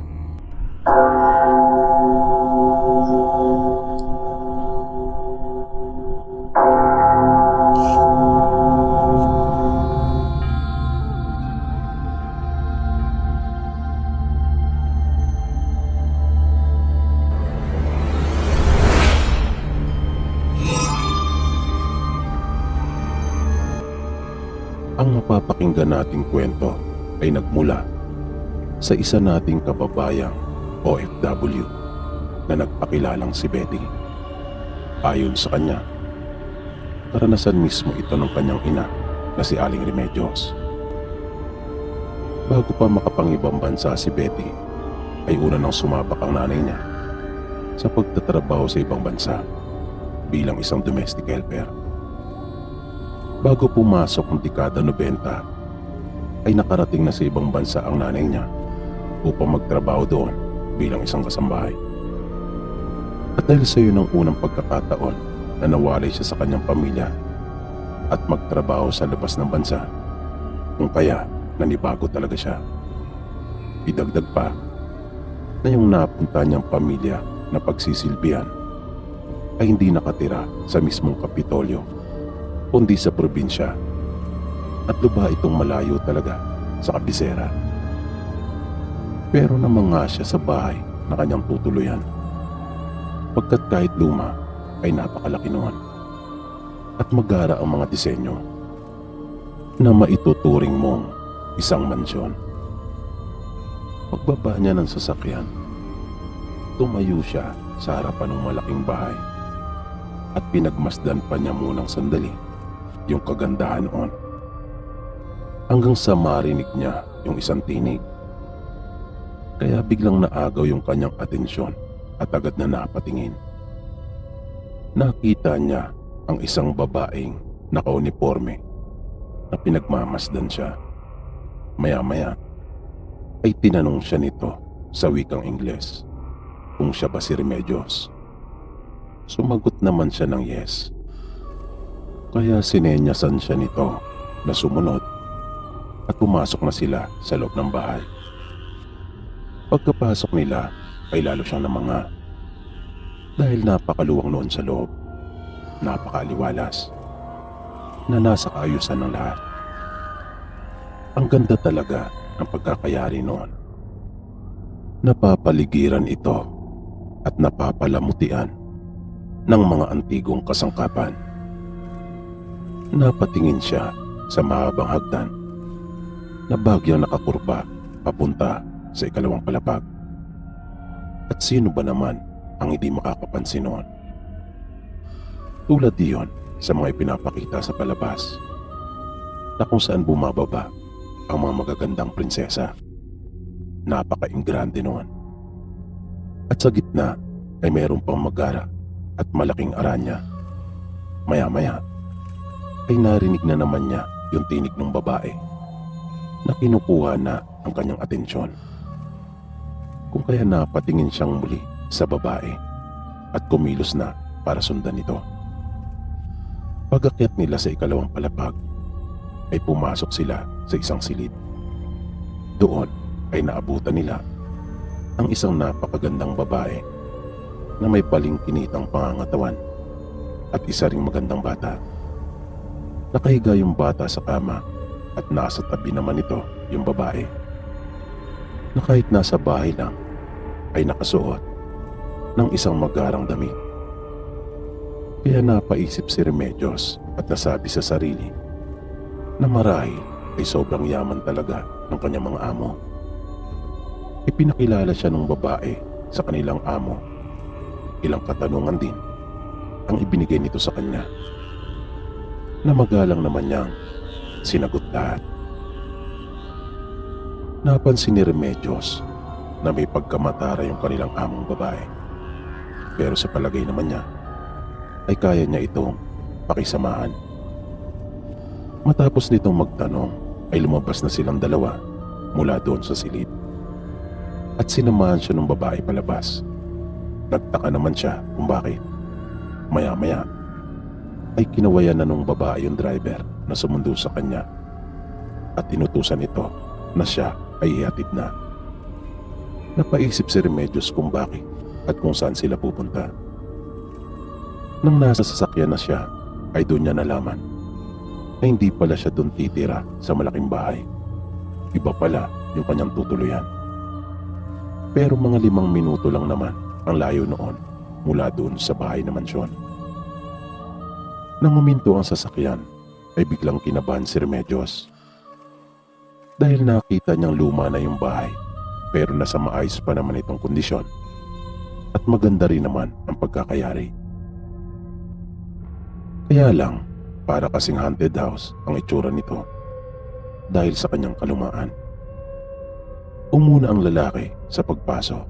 Ang mapapakinggan nating kwento ay nagmula sa isa nating kababayang OFW na nagpakilalang si Betty. Ayon sa kanya, karanasan mismo ito ng kanyang ina na si Aling Remedios. Bago pa makapangibang bansa si Betty, ay una nang sumabak ang nanay niya sa pagtatrabaho sa ibang bansa bilang isang domestic helper. Bago pumasok ang dekada 90 ay nakarating na sa ibang bansa ang nanay niya upang magtrabaho doon bilang isang kasambahay. At dahil sa yun ang unang pagkakataon na nawalay siya sa kanyang pamilya at magtrabaho sa labas ng bansa, kung kaya nanibago talaga siya. Idagdag pa na yung napunta niyang pamilya na pagsisilbihan ay hindi nakatira sa mismong Kapitolyo kundi sa probinsya at luba itong malayo talaga sa kabisera. Pero namanga siya sa bahay na kanyang tutuluyan pagkat kahit luma ay napakalaki noon at magara ang mga disenyo na maituturing mong isang mansyon. Pagbaba niya ng sasakyan, tumayo siya sa harapan ng malaking bahay at pinagmasdan pa niya munang sandali yung kagandahan noon hanggang sa marinig niya yung isang tinig. Kaya biglang naagaw yung kanyang atensyon at agad na napatingin. Nakita niya ang isang babaeng nakauniforme na pinagmamasdan siya. Maya-maya ay tinanong siya nito sa wikang Ingles kung siya ba si Remedios. Sumagot naman siya ng yes. Kaya sinenyasan siya nito na sumunod at pumasok na sila sa loob ng bahay. Pagkapasok nila ay lalo siyang namanga dahil napakaluwang noon sa loob, napakaaliwalas na nasa kaayusan ng lahat. Ang ganda talaga ng pagkakayari noon. Napapaligiran ito at napapalamutian ng mga antigong kasangkapan. Napatingin siya sa mahabang hagdan na bagyang nakakurba papunta sa ikalawang palapag. At sino ba naman ang hindi makakapansin noon? Tulad diyon sa mga ipinapakita sa palabas na kung saan bumababa ang mga magagandang prinsesa. Napaka-ingrande noon. At sa gitna ay mayroon pang magara at malaking aranya. Maya-maya ay narinig na naman niya yung tinig ng babae na kinukuha na ang kanyang atensyon. Kung kaya napatingin siyang muli sa babae at kumilos na para sundan ito. Pag-akyat nila sa ikalawang palapag ay pumasok sila sa isang silid. Doon ay naabutan nila ang isang napakagandang babae na may palingkinitang pangangatawan at isa ring magandang bata. Nakahiga yung bata sa kama at nasa tabi naman ito yung babae na kahit nasa bahay lang ay nakasuot ng isang magarang damit. Kaya napaisip si Remedios at nasabi sa sarili na marahil ay sobrang yaman talaga ng kanyang mga amo. Ipinakilala siya ng babae sa kanilang amo. Ilang katanungan din ang ibinigay nito sa kanya na magalang naman niyang sinagot lahat. Napansin ni Remedios na may pagkamatara yung kanilang among babae. Pero sa palagay naman niya ay kaya niya itong pakisamahan. Matapos nitong magtanong ay lumabas na silang dalawa mula doon sa silid. At sinamahan siya ng babae palabas. Nagtaka naman siya kung bakit. Maya-maya ay kinawayan na nung babae yung driver na sumundo sa kanya at inutusan ito na siya ay ihatid na. Napaisip si Remedios kung bakit at kung saan sila pupunta. Nang nasa sasakyan na siya ay doon niya nalaman na hindi pala siya doon titira sa malaking bahay. Iba pala yung kanyang tutuluyan. Pero mga 5 minuto lang naman ang layo noon mula doon sa bahay na mansyon. Nang huminto ang sasakyan ay biglang kinabahan si Remedios dahil nakita niyang luma na yung bahay pero nasa maayos pa naman itong kondisyon at maganda rin naman ang pagkakayari. Kaya lang para kasing haunted house ang itsura nito dahil sa kanyang kalumaan. Umuna ang lalaki sa pagpasok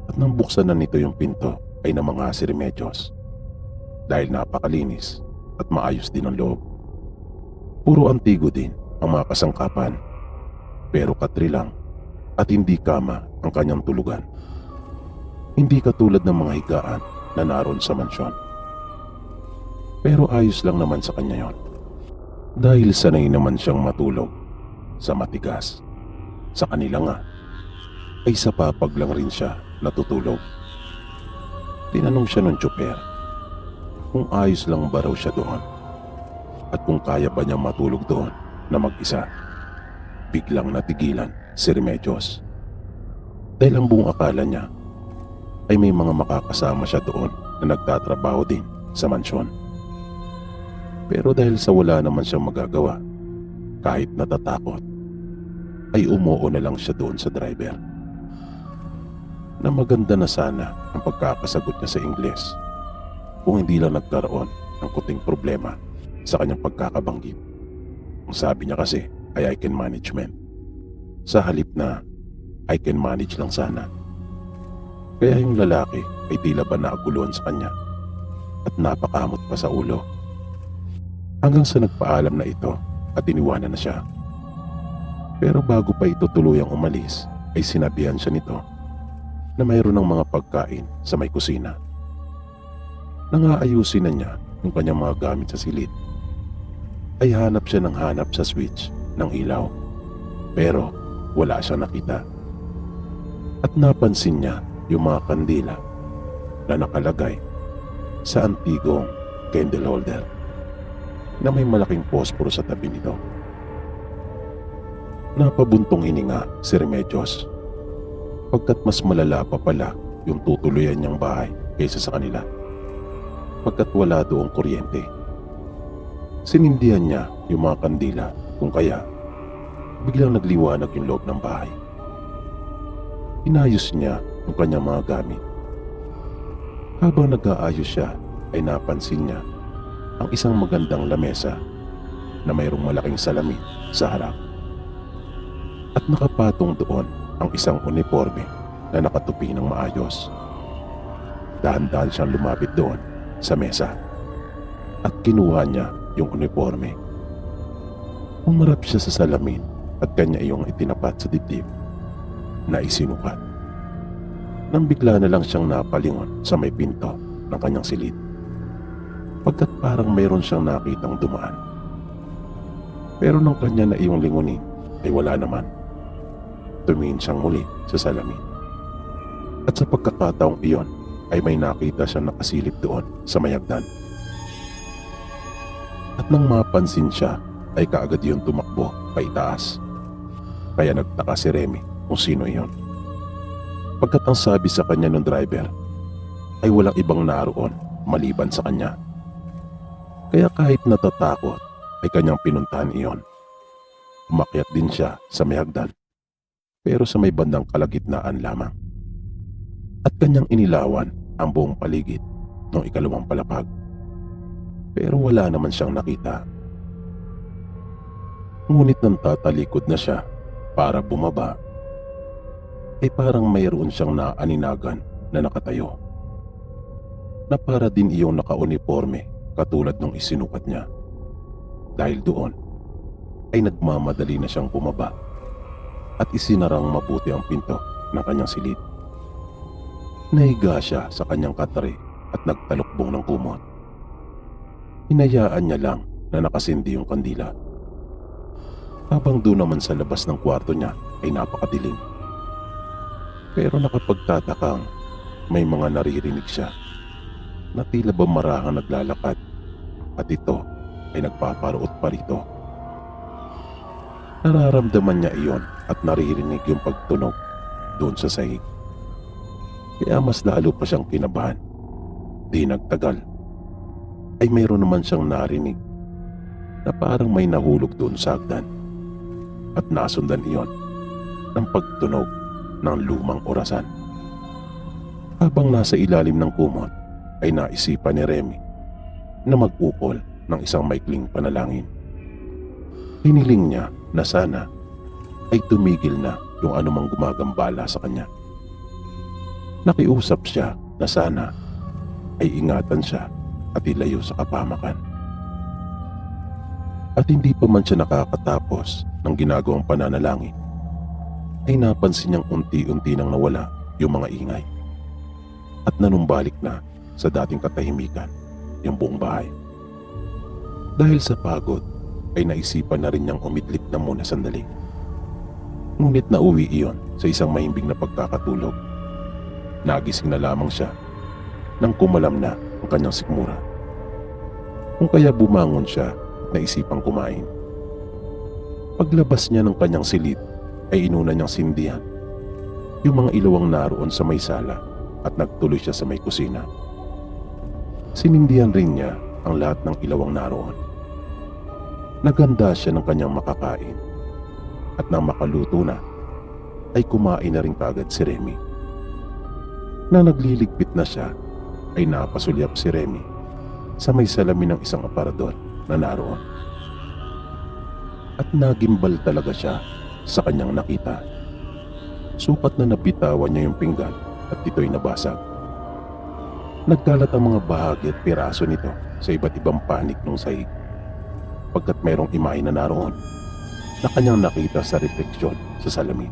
at nang buksan na nito yung pinto ay namangha si Remedios dahil napakalinis at maayos din ang loob. Puro antigo din ang mga kasangkapan pero katri lang at hindi kama ang kanyang tulugan. Hindi katulad ng mga higaan na naroon sa mansyon. Pero ayos lang naman sa kanya yon dahil sanay naman siyang matulog sa matigas. Sa kanila nga ay sa papag lang rin siya natutulog. Tinanong siya ng tsuper kung ayos lang ba raw siya doon at kung kaya ba niya matulog doon na mag-isa. Biglang natigilan si Remedios dahil ang buong akala niya ay may mga makakasama siya doon na nagtatrabaho din sa mansyon. Pero dahil sa wala naman siyang magagawa, kahit natatakot, ay umuo na lang siya doon sa driver. Na maganda na sana ang pagkakasagot niya sa Ingles kung hindi lang nagkaroon ng kuting problema sa kanyang pagkakabanggit. Ang sabi niya kasi ay I can management. Sa halip na I can manage lang sana. Kaya yung lalaki ay tila ba naaguluhan sa kanya at napakamot pa sa ulo. Hanggang sa nagpaalam na ito at iniwanan na siya. Pero bago pa ito tuluyang umalis ay sinabihan siya nito na mayroon ng mga pagkain sa may kusina. Nangaayusin na niya yung kanyang mga gamit sa silid. Ay hanap siya ng hanap sa switch ng ilaw. Pero wala siyang nakita. At napansin niya yung mga kandila na nakalagay sa antigong candle holder na may malaking posporo sa tabi nito. Napabuntong hininga si Remedios pagkat mas malala pa pala yung tutuluyan niyang bahay kaysa sa kanila pagkat wala doong kuryente. Sinindihan niya yung mga kandila kung kaya biglang nagliwanag yung loob ng bahay. Inayos niya yung kanyang mga gamit. Habang nag-aayos siya ay napansin niya ang isang magandang lamesa na mayroong malaking salamin sa harap. At nakapatong doon ang isang uniforme na nakatupi ng maayos. Dahan-dahan siyang lumapit doon sa mesa at kinuha niya yung uniforme. Umarap siya sa salamin at kanya iyong itinapat sa dibdib na isinukat. Nang bigla na lang siyang napalingon sa may pinto ng kanyang silid pagkat parang mayroon siyang nakitang dumaan. Pero nang kanya na iyong lingunin ay wala naman. Tumingin siyang muli sa salamin. At sa pagkakataong iyon ay may nakita siyang nakasilip doon sa may hagdan. At nang mapansin siya ay kaagad iyon tumakbo pa itaas. Kaya nagtaka si Remy kung sino iyon. Pagkat ang sabi sa kanya ng driver ay walang ibang naroon maliban sa kanya. Kaya kahit natatakot ay kanyang pinuntahan iyon. Umakyat din siya sa may hagdan pero sa may bandang kalagitnaan lamang. At kanyang inilawan ang buong paligid ng ikalawang palapag. Pero wala naman siyang nakita. Ngunit nang tatalikod na siya para bumaba ay parang mayroon siyang naaninagan na nakatayo na para din iyong naka-uniforme katulad ng isinukat niya. Dahil doon ay nagmamadali na siyang bumaba at isinarang mabuti ang pinto ng kanyang silid. Nahiga siya sa kanyang katre at nagtalukbong ng kumot. Hinayaan niya lang na nakasindi yung kandila. Habang doon naman sa labas ng kwarto niya ay napakadilim. Pero nakapagtatakang may mga naririnig siya na tila ba marahang naglalakad at ito ay nagpaparuot pa rito. Nararamdaman niya iyon at naririnig yung pagtunog doon sa sahig. Kaya mas lalo pa siyang kinabahan. Di nagtagal ay mayroon naman siyang narinig na parang may nahulog doon sa hagdan at nasundan iyon ng pagtunog ng lumang orasan. Habang nasa ilalim ng kumot ay naisipan ni Remy na mag-ukol ng isang maikling panalangin. Hiniling niya na sana ay tumigil na yung anumang gumagambala sa kanya. Nakiusap siya na sana ay ingatan siya at ilayo sa kapamakan. At hindi pa man siya nakakatapos ng ginagawang pananalangin, ay napansin niyang unti-unti nang nawala yung mga ingay at nanumbalik na sa dating katahimikan yung buong bahay. Dahil sa pagod, ay naisipan na rin niyang umidlip na muna sandali. Ngunit nauwi iyon sa isang mahimbing na pagkakatulog. Nagising na lamang siya nang kumalam na ang kanyang sikmura. Kung kaya bumangon siya at naisipang kumain. Paglabas niya ng kanyang silid, ay inuna niyang sindihan yung mga ilawang naroon sa may sala at nagtuloy siya sa may kusina. Sinindihan rin niya ang lahat ng ilawang naroon. Naganda siya ng kanyang makakain at nang makaluto na, ay kumain na rin kaagad si Remy. Na nagliligpit na siya, ay napasulyap si Remy sa may salamin ng isang aparador na naroon. At nagimbal talaga siya sa kanyang nakita. Sukat na nabitawan niya yung pinggan at ito'y nabasag. Nagkalat ang mga bahagi at piraso nito sa iba't ibang panig ng sahig, pagkat mayroong imahe na naroon na kanyang nakita sa refleksyon sa salamin.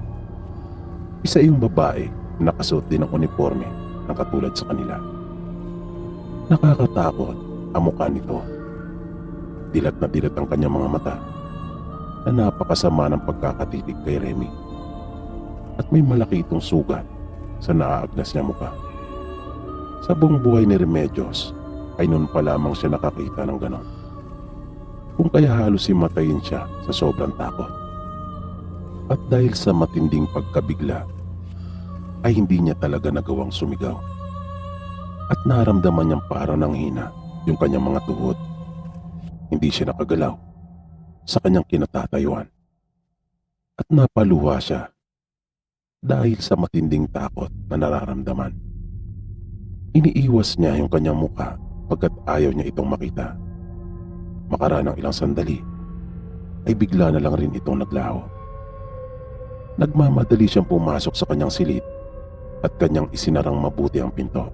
Isa yung babae na nakasuot din ng uniforme na katulad sa kanila. Nakakatakot ang mukha nito. Dilat na dilat ang kanyang mga mata na napakasama ng pagkakatitig kay Remy. At may malaki itong sugat sa naaagnas niya mukha. Sa buong buhay ni Remedios ay noon pa lamang siya nakakita ng ganon. Kung kaya halos himatayin siya sa sobrang takot. At dahil sa matinding pagkabigla, ay hindi niya talaga nagawang sumigaw. At naramdaman niyang parang nanghina yung kanyang mga tuhod. Hindi siya nakagalaw sa kanyang kinatatayuan. At napaluha siya dahil sa matinding takot na nararamdaman. Iniiwas niya yung kanyang mukha pagkat ayaw niya itong makita. Makaraan ng ilang sandali, ay bigla na lang rin itong naglaho. Nagmamadali siyang pumasok sa kanyang silid at kanyang isinarang mabuti ang pinto.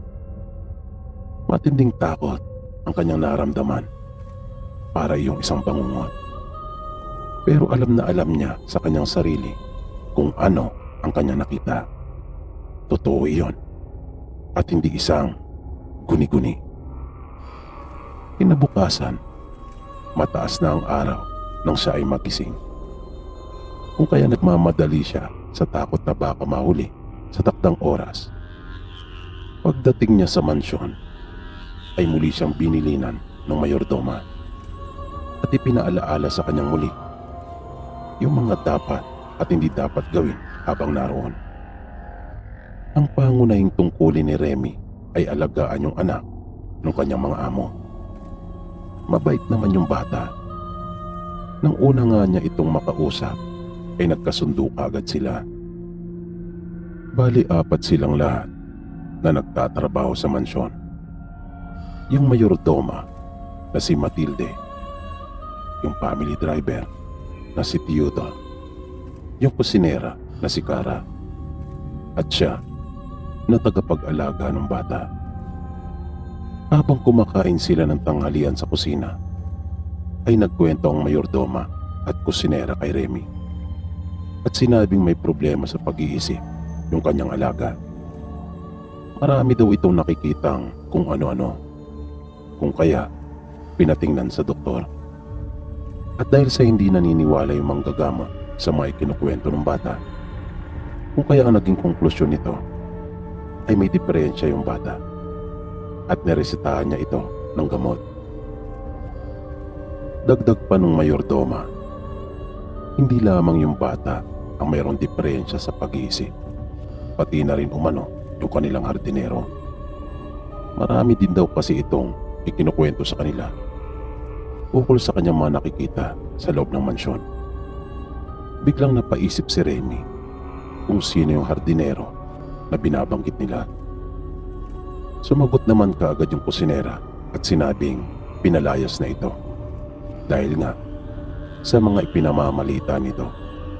Matinding takot ang kanyang naramdaman, para iyong isang bangungot. Pero alam na alam niya sa kanyang sarili kung ano ang kanyang nakita. Totoo iyon at hindi isang guni-guni. Kinabukasan, mataas na ang araw nang siya ay magising. Kung kaya nagmamadali siya sa takot na baka mahuli sa takdang oras. Pagdating niya sa mansyon, ay muli siyang binilinan ng mayordoma at ipinaalaala sa kanyang muli yung mga dapat at hindi dapat gawin habang naroon. Ang pangunahing tungkulin ni Remy ay alagaan yung anak ng kanyang mga amo. Mabait naman yung bata. Nang una nga niya itong makausap, ay nagkasundo agad sila. Bali 4 silang lahat na nagtatrabaho sa mansyon. Yung mayordoma na si Matilde, yung family driver na si Theodore, yung kusinera na si Cara, at siya na tagapag-alaga ng bata. Habang kumakain sila ng tanghalian sa kusina, ay nagkwento ang mayordoma at kusinera kay Remy at sinabing may problema sa pag-iisip yung kanyang alaga. Marami daw itong nakikitang kung ano-ano, kung kaya pinatingnan sa doktor. At dahil sa hindi naniniwala yung manggagama sa mga ikinukwento ng bata, kung kaya ang naging konklusyon nito ay may diferensya yung bata at niresetahan niya ito ng gamot. Dagdag pa nung mayordoma, hindi lamang yung bata ang mayroong diferensya sa pag-iisip, pati na rin umano yung kanilang hardinero. Marami din daw kasi itong ikinukwento sa kanila ukol sa kanyang mga nakikita sa loob ng mansyon. Biglang napaisip si Remy kung sino yung hardinero na binabanggit nila. Sumagot naman kaagad yung kusinera at sinabing pinalayas na ito dahil nga sa mga ipinamamalita nito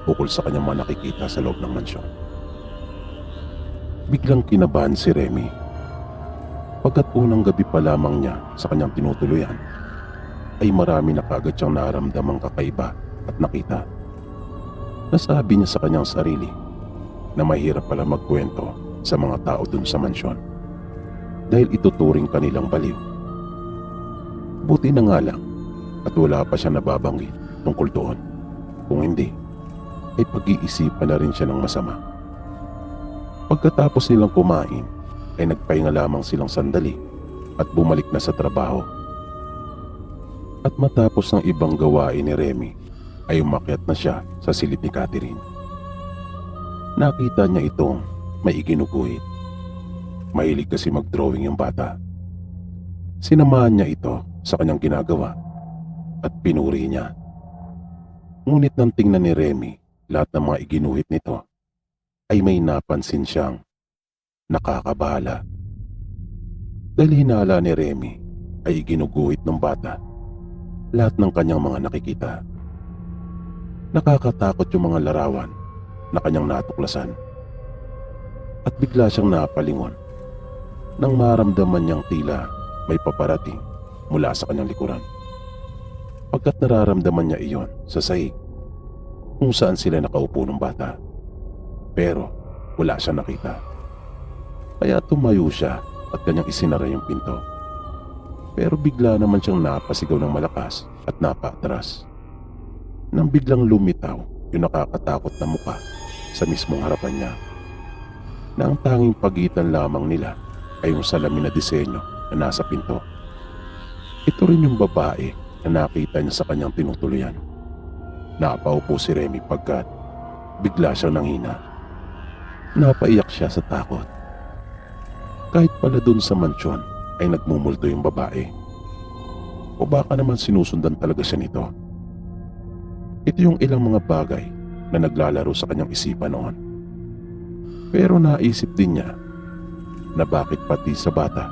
ukol sa kanyang mga nakikita sa loob ng mansyon. Biglang kinabahan si Remy. Pagkat unang gabi pa lamang niya sa kanyang tinutuluyan, ay marami na kagad siyang naramdamang kakaiba at nakita. Nasabi niya sa kanyang sarili na mahirap pala magkwento sa mga tao dun sa mansyon dahil ituturing kanilang baliw. Buti na nga lang at wala pa siya nababanggit tungkol doon. Kung hindi, ay pag-iisipan na rin siya ng masama. Pagkatapos nilang kumain, ay nagpahinga lamang silang sandali at bumalik na sa trabaho. At matapos ng ibang gawain ni Remy, ay umakyat na siya sa silid ni Catherine. Nakita niya itong may iginuguhit. Mahilig kasi mag-drawing yung bata. Sinamahan niya ito sa kanyang ginagawa at pinuri niya. Ngunit nang tingnan ni Remy lahat ng mga iginuhit nito, ay may napansin siyang nakakabahala. Dahil hinala ni Remy ay iginuguhit ng bata lahat ng kanyang mga nakikita. Nakakatakot yung mga larawan na kanyang natuklasan. At bigla siyang napalingon nang maramdaman niyang tila may paparating mula sa kanyang likuran. Pagkat nararamdaman niya iyon sa sahig kung saan sila nakaupo ng bata. Pero wala siya nakita. Kaya tumayo siya at kanyang isinara yung pinto. Pero bigla naman siyang napasigaw ng malakas at napaatras. Nang biglang lumitaw yung nakakatakot na muka sa mismong harapan niya, na ang tanging pagitan lamang nila ay yung salamin na disenyo na nasa pinto. Ito rin yung babae na nakita niya sa kanyang tinutuluyan. Napaupo si Remy pagkat bigla siyang nanghina. Napaiyak siya sa takot. Kahit pala dun sa mansyon ay nagmumulto yung babae. O baka naman sinusundan talaga siya nito. Ito yung ilang mga bagay na naglalaro sa kanyang isipan noon. Pero naisip din niya na bakit pati sa bata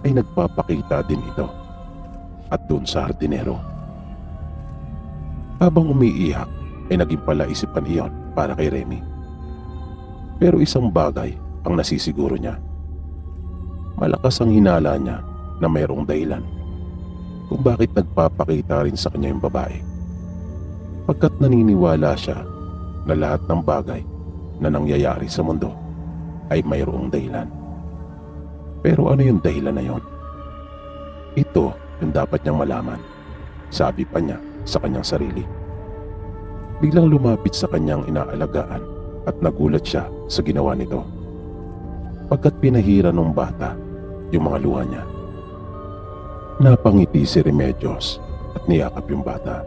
ay nagpapakita din ito at doon sa hardinero. Habang umiiyak ay naging palaisipan iyon para kay Remy. Pero isang bagay ang nasisiguro niya. Malakas ang hinala niya na mayroong dahilan kung bakit nagpapakita rin sa kanya yung babae. Pagkat naniniwala siya na lahat ng bagay na nangyayari sa mundo ay mayroong dahilan. Pero ano yung dahilan na yon? Ito yung dapat niyang malaman, sabi pa niya sa kanyang sarili. Biglang lumapit sa kanyang inaalagaan at nagulat siya sa ginawa nito. Pagkat pinahira ng bata yung mga luha niya. Napangiti si Remedios at niyakap yung bata.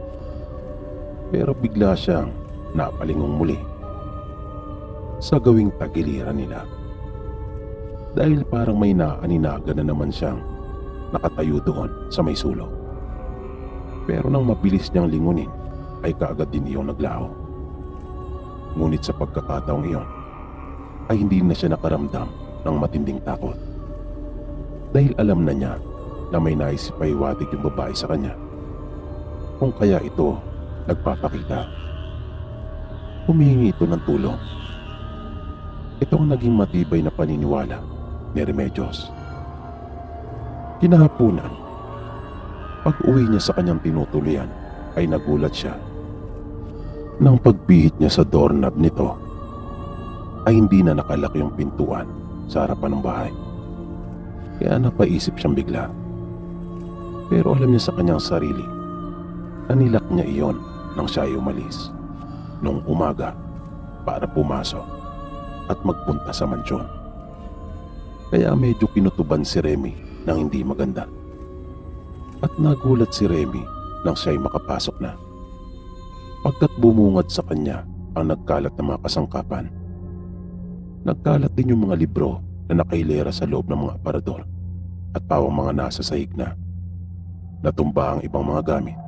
Pero bigla siyang napalingong muli sa gawing tagiliran nila. Dahil parang may naaninaga na naman siyang nakatayo doon sa may sulok. Pero nang mabilis niyang lingunin ay kaagad din iyong naglaho. Ngunit sa pagkakataong iyon ay hindi na siya nakaramdam ng matinding takot. Dahil alam na niya na may naisip pa iwatig yung babae sa kanya. Kung kaya ito nagpapakita. Humihingi ito ng tulong. Ito ang naging matibay na paniniwala ni Remedios. Kinahapunan, pag-uwi niya sa kanyang tinutuluyan ay nagulat siya. Nang pagpihit niya sa doorknob nito ay hindi na nakalak yung pintuan sa harapan ng bahay. Kaya napaisip siyang bigla. Pero alam niya sa kanyang sarili na nilak niya iyon nang siya ay umalis noong umaga para pumasok at magpunta sa mansyon. Kaya medyo kinutuban si Remy ng hindi maganda. At nagulat si Remy nang siya ay makapasok na. Pagkat bumungad sa kanya ang nagkalat na mga kasangkapan. Nagkalat din yung mga libro na nakahilera sa loob ng mga aparador at pawang mga nasa sahig na. Natumba ang ibang mga gamit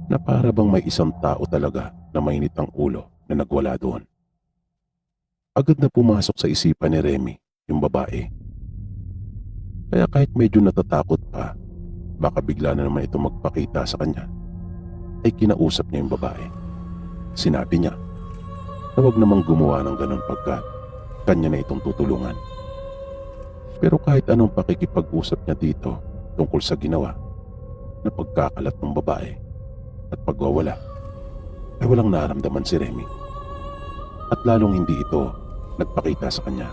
na para bang may isang tao talaga na mainit ang ulo na nagwala doon. Agad na pumasok sa isipan ni Remy yung babae. Kaya kahit medyo natatakot pa, baka bigla na naman ito magpakita sa kanya, ay kinausap niya yung babae. Sinabi niya na huwag namang gumawa ng ganon pagkat kanya na itong tutulungan. Pero kahit anong pakikipag-usap niya dito tungkol sa ginawa na pagkakalat ng babae at pagwawala, ay walang naramdaman si Remy. At lalong hindi ito nagpakita sa kanya.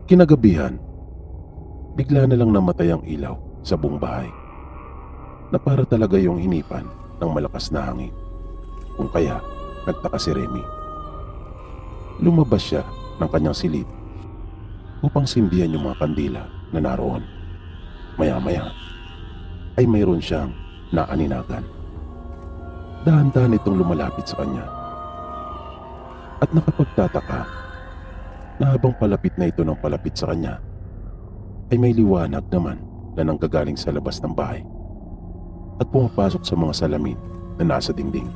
Kinagabihan, bigla na lang namatay ang ilaw sa buong bahay na para talaga yung hinipan ng malakas na hangin. Kung kaya, nagtaka si Remy. Lumabas siya ng kanyang silid upang sindihan yung mga kandila na naroon. Maya-maya ay mayroon siyang naaninagan. Dahan-dahan itong lumalapit sa kanya. At nakapagtataka na habang palapit na ito ng palapit sa kanya, ay may liwanag naman na nanggagaling sa labas ng bahay at pumapasok sa mga salamin na nasa dingding.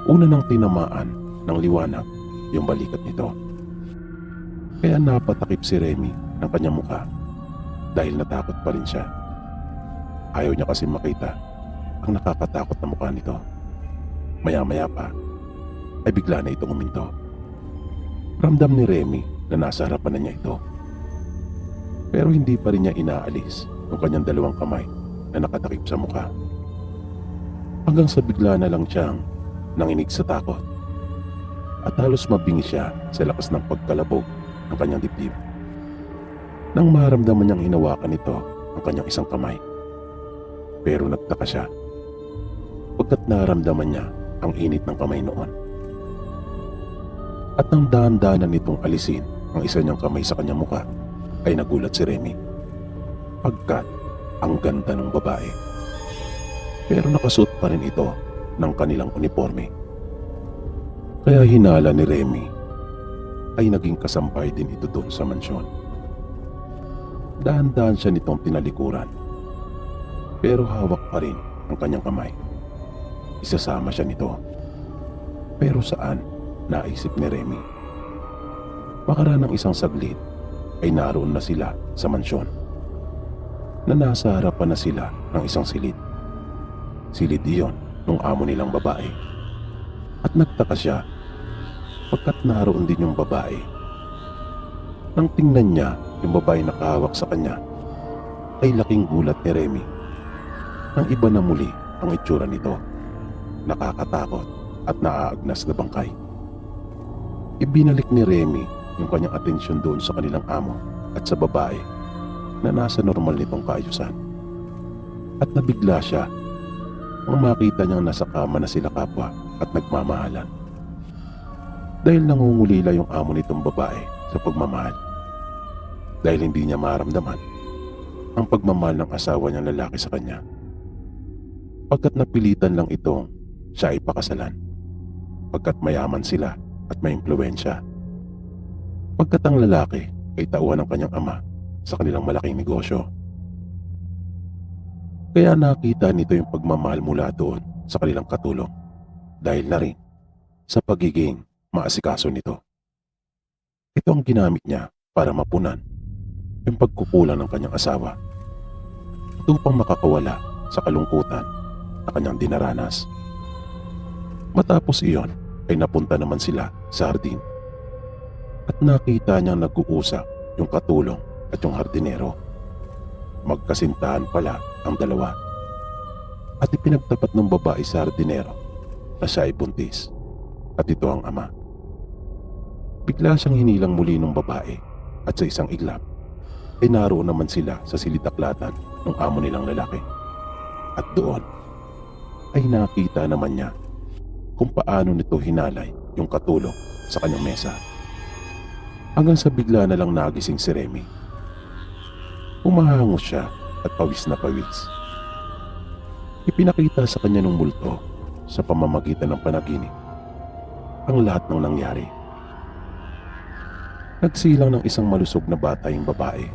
Una nang tinamaan ng liwanag yung balikat nito. Kaya napatakip si Remy ng kanyang mukha dahil natakot pa rin siya. Ayaw niya kasi makita ang nakakatakot na mukha nito. Maya-maya pa ay bigla na itong huminto. Ramdam ni Remy na nasa harapan na niya ito. Pero hindi pa rin niya inaalis yung kanyang dalawang kamay na nakatakip sa mukha. Hanggang sa bigla na lang siyang nanginig sa takot at halos mabingi siya sa lakas ng pagkalabog ng kanyang dibdib. Nang maramdaman niyang hinawakan nito ang kanyang isang kamay. Pero nagtaka siya pagkat naramdaman niya ang init ng kamay noon. At nang dahan-dahanan nitong alisin ang isa niyang kamay sa kanyang mukha, ay nagulat si Remy pagkat ang ganda ng babae. Pero nakasuot pa rin ito ng kanilang uniforme. Kaya hinala ni Remy ay naging kasampay din ito doon sa mansyon. Dahan-dahan siya nitong tinalikuran, pero hawak pa rin ang kanyang kamay. Isasama siya nito. Pero saan? Naisip ni Remy. Makaraan ng isang saglit ay naroon na sila sa mansyon na nasa harapan na sila ng isang silid. Silid iyon ng amo nilang babae. At nagtaka siya pagkat naroon din yung babae. Nang tingnan niya yung babae na kahawak sa kanya, ay laking gulat ni Remy. Nang iba na muli ang itsura nito, nakakatakot at naaagnas na bangkay. Ibinalik ni Remy yung kanyang atensyon doon sa kanilang amo at sa babae na nasa normal nitong kaayusan. At nabigla siya nang makita niyang nasa kama na sila kapwa at nagmamahalan. Dahil nangungulila yung amo nitong babae sa pagmamahal. Dahil hindi niya maramdaman ang pagmamahal ng asawa niyang lalaki sa kanya. Pagkat napilitan lang itong siya ay pakasalan. Pagkat mayaman sila at may impluwensya. Pagkat ang lalaki ay tauhan ng kanyang ama sa kanilang malaking negosyo. Kaya nakita nito yung pagmamahal mula doon sa kanilang katulong dahil na rin sa pagiging maasikaso nito. Ito ang ginamit niya para mapunan yung pagkukulang ng kanyang asawa at upang makakawala sa kalungkutan na kanyang dinaranas. Matapos iyon ay napunta naman sila sa hardin at nakita niyang nag-uusap yung katulong at yung hardinero. Magkasintahan pala ang dalawa at ipinagtapat ng babae sa hardinero na siya ay buntis at ito ang ama. Bigla siyang hinilang muli ng babae at sa isang iglap ay naroon naman sila sa silid-aklatan ng amo nilang lalaki. At doon ay nakita naman niya kung paano nito hinalay yung katulong sa kanyang mesa. Hanggang sa bigla na lang nagising si Remy. Umahangos siya at pawis na pawis. Ipinakita sa kanya ng multo sa pamamagitan ng panaginip ang lahat ng nangyari. Nagsilang ng isang malusog na bata yung babae.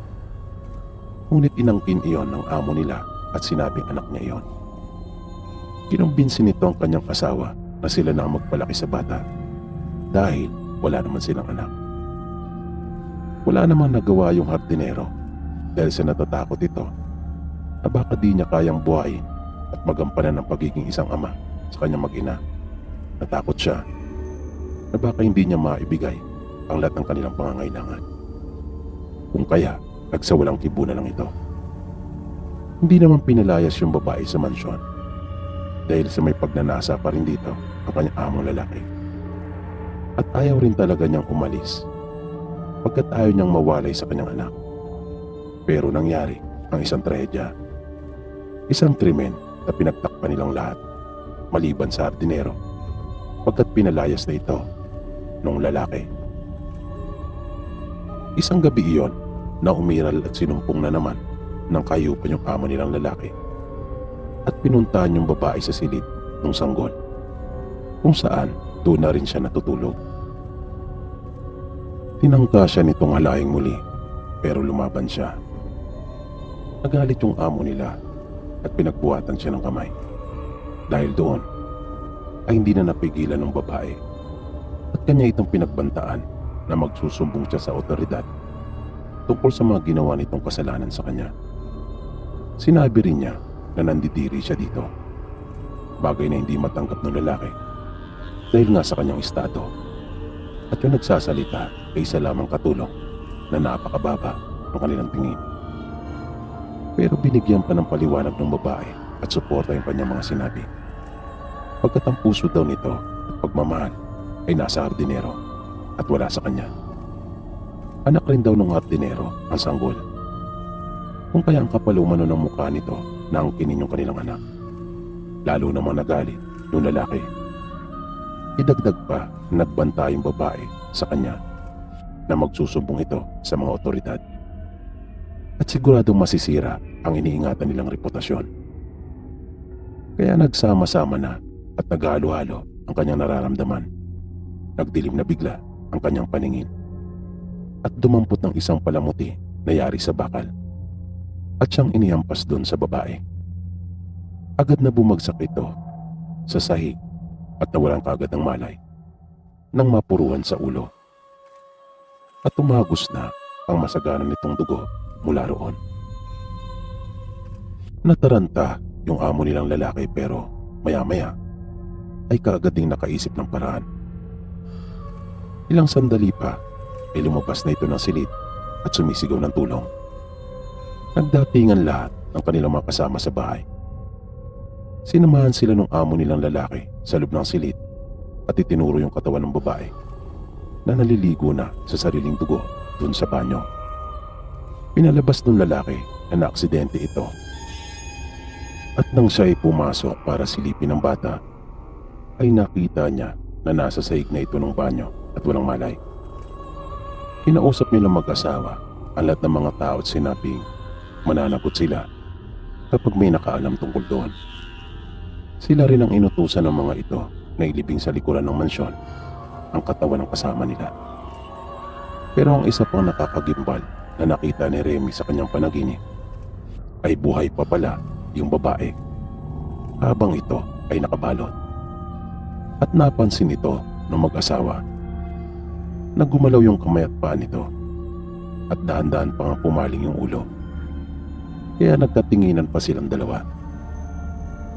Ngunit inangkin iyon ng amo nila at sinabing anak niya iyon. Kinumbinsi nito ang kanyang asawa na sila na ang magpalaki sa bata dahil wala naman silang anak. Wala namang nagawa yung hardinero dahil sa natatakot ito na baka di niya kayang buhayin at magampanan ng pagiging isang ama sa kanyang mag-ina. Natakot siya na baka hindi niya maibigay ang lahat ng kanilang pangangailangan. Kung kaya, nagsawalang kibo na lang ito. Hindi naman pinalayas yung babae sa mansyon dahil sa may pagnanasa pa rin dito ang kanyang among lalaki. At ayaw rin talaga niyang umalis pagkat ayaw niyang mawalay sa kanyang anak. Pero nangyari ang isang trahedya. Isang krimen na pinagtakpan nilang lahat maliban sa hardinero pagkat pinalayas na ito nung lalaki. Isang gabi iyon na umiral at sinumpong na naman ng kayupan yung amo nilang lalaki at pinuntahan yung babae sa silid ng sanggol kung saan doon na rin siya natutulog. Tinangka siya nitong halaing muli pero lumaban siya. Nagalit yung amo nila at pinagbuhatan siya ng kamay. Dahil doon ay hindi na napigilan ng babae at kanya itong pinagbantaan na magsusumbong siya sa otoridad tungkol sa mga ginawa nitong kasalanan sa kanya. Sinabi rin niya na nandidiri siya dito, bagay na hindi matanggap ng lalaki dahil nga sa kanyang estado, at yung nagsasalita ay isa lamang katulong na napakababa ng kanilang tingin. Pero binigyan pa ng paliwanag ng babae at suporta yung kanyang mga sinabi pagkat ang puso daw nito at pagmamahal ay nasa hardinero at wala sa kanya. Anak rin daw ng hardinero ang sanggol, kung kaya ang kapalumano ng mukha nito na angkinin yung kanilang anak. Lalo namang nagalit yung lalaki. Idagdag pa na nagbanta yung babae sa kanya na magsusumbong ito sa mga otoridad at siguradong masisira ang iniingatan nilang reputasyon. Kaya nagsama-sama na at naghalo-halo ang kanyang nararamdaman. Nagdilim na bigla ang kanyang paningin at dumampot ng isang palamuti na yari sa bakal at siyang inihampas doon sa babae. Agad na bumagsak ito sa sahig at nawalan kaagad ng malay nang mapuruhan sa ulo at tumagos na ang masaganan nitong dugo mula roon. Nataranta yung amo nilang lalaki pero maya-maya ay kaagad ding nakaisip ng paraan. Ilang sandali pa ay lumabas na ito ng silid at sumisigaw ng tulong. Nagdatingan lahat ng kanilang mga kasama sa bahay. Sinamahan sila ng amo nilang lalaki sa loob ng silid at itinuro yung katawan ng babae na naliligo na sa sariling dugo dun sa banyo. Pinalabas ng lalaki na naaksidente ito at nang siya ay pumasok para silipin ng bata ay nakita niya na nasa sahig na ito ng banyo at walang malay. Kinausap nilang mag-asawa ang lahat ng mga tao at sinabing mananagot sila kapag may nakaalam tungkol doon. Sila rin ang inutusan ng mga ito na ilibing sa likuran ng mansyon ang katawan ng kasama nila. Pero ang isa pang nakakagimbal na nakita ni Remy sa kanyang panaginip ay buhay pa pala yung babae habang ito ay nakabalot. At napansin ito ng mag-asawa na gumalaw yung kamay at paa nito at dahan-dahan pa nga pumaling yung ulo. Kaya nagkatinginan pa silang dalawa.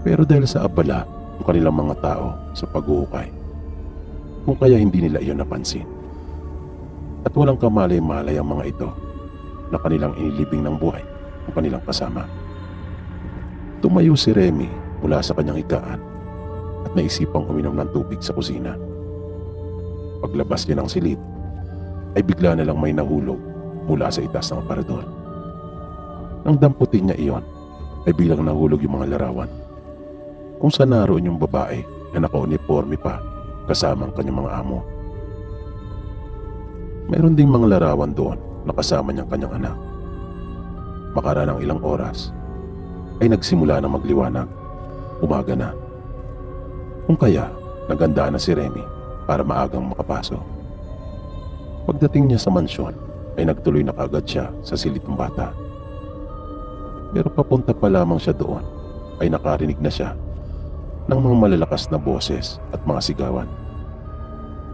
Pero dahil sa abala ng kanilang mga tao sa pag-uukay, kung kaya hindi nila iyon napansin. At walang kamalay-malay ang mga ito na kanilang inilibing ng buhay ang kanilang kasama. Tumayo si Remy mula sa kanyang higaan at naisipang uminom ng tubig sa kusina. Paglabas niya ng silid ay bigla na lang may nahulog mula sa itaas ng aparador. Nang damputin niya iyon ay biglang nahulog yung mga larawan kung saan naroon yung babae na naka-uniforme pa kasama ang kanyang mga amo. Mayroon ding mga larawan doon na kasama niyang kanyang anak. Makaraan ng ilang oras ay nagsimula na magliwanag. Umaga na. Kung kaya naganda na si Remy para maagang makapasok. Pagdating niya sa mansyon ay nagtuloy na kaagad siya sa silid ng bata. Pero papunta pa lamang siya doon ay nakarinig na siya ng mga malalakas na boses at mga sigawan.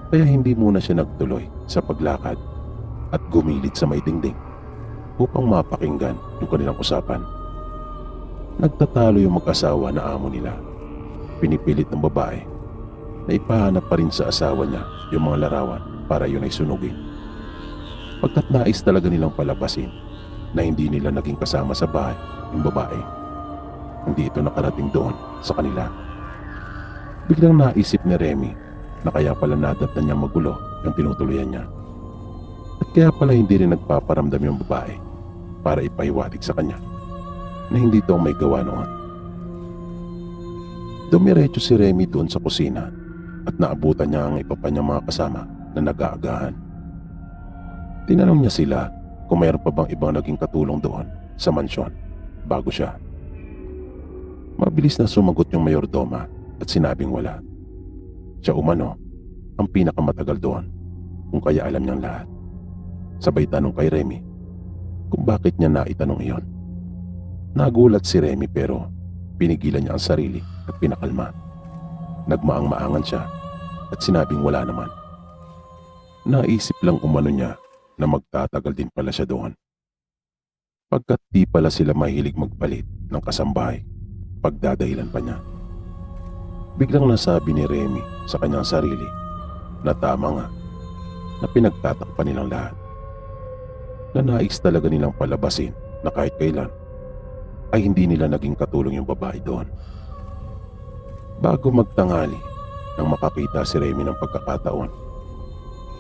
Kaya hindi muna siya nagtuloy sa paglakad at gumilid sa may dingding upang mapakinggan yung kanilang usapan. Nagtatalo yung mag-asawa na amo nila Pinipilit ng babae na ipahanap pa rin sa asawa niya yung mga larawan para yun ay sunugin. Pagkat nais talaga nilang palabasin na hindi nila naging kasama sa bahay yung babae, hindi ito nakarating doon sa kanila. Biglang naisip ni Remy na kaya pala nadatnan niya magulo yung tinutuluyan niya. At kaya pala hindi rin nagpaparamdam yung babae para ipahiwatig sa kanya na hindi ito may gawa noon. Dumiretso si Remy doon sa kusina at naabutan niya ang iba pa niyang mga kasama na nag-aagahan. Tinanong niya sila kung mayroon pa bang ibang naging katulong doon sa mansyon bago siya. Mabilis na sumagot yung mayordoma at sinabing wala. Siya umano ang pinakamatagal doon kung kaya alam niyang lahat. Sabay tanong kay Remy kung bakit niya naitanong iyon. Nagulat si Remy pero pinigilan niya ang sarili at pinakalma. Nagmaang-maangan siya at sinabing wala naman. Naisip lang umano niya na magtatagal din pala siya doon. Pagkat di pala sila mahilig magpalit ng kasambahay, pagdadahilan pa niya. Biglang nasabi ni Remy sa kanyang sarili na tama nga na pinagtatakpan nilang lahat. Na nais talaga nilang palabasin na kahit kailan ay hindi nila naging katulong yung babae doon. Bago magtangali nang makakita si Remy ng pagkakataon,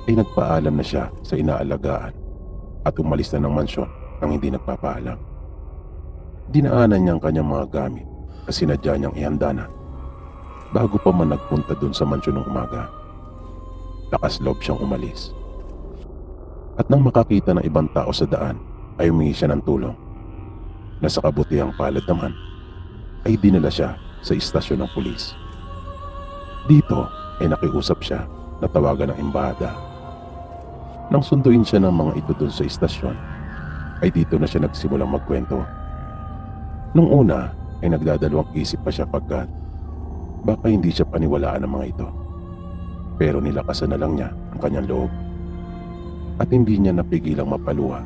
ay nagpaalam na siya sa inaalagaan at umalis na ng mansyon nang hindi nagpapaalam. Dinaanan niya ang kanyang mga gamit na sinadya niyang ihanda na bago pa man nagpunta doon sa mansyon ng umaga. Lakas loob siyang umalis. At nang makakita ng ibang tao sa daan ay humingi siya ng tulong. Na sa kabutihang palad naman ay dinala siya sa istasyon ng pulis. Dito ay nakiusap siya na tawagan ng embahada. Nang sunduin siya ng mga ito doon sa istasyon ay dito na siya nagsimulang magkwento. Nung una ay nagdadalawang isip pa siya pagkat baka hindi siya paniwalaan ng mga ito. Pero nilakasan na lang niya ang kanyang loob at hindi niya napigilang mapaluha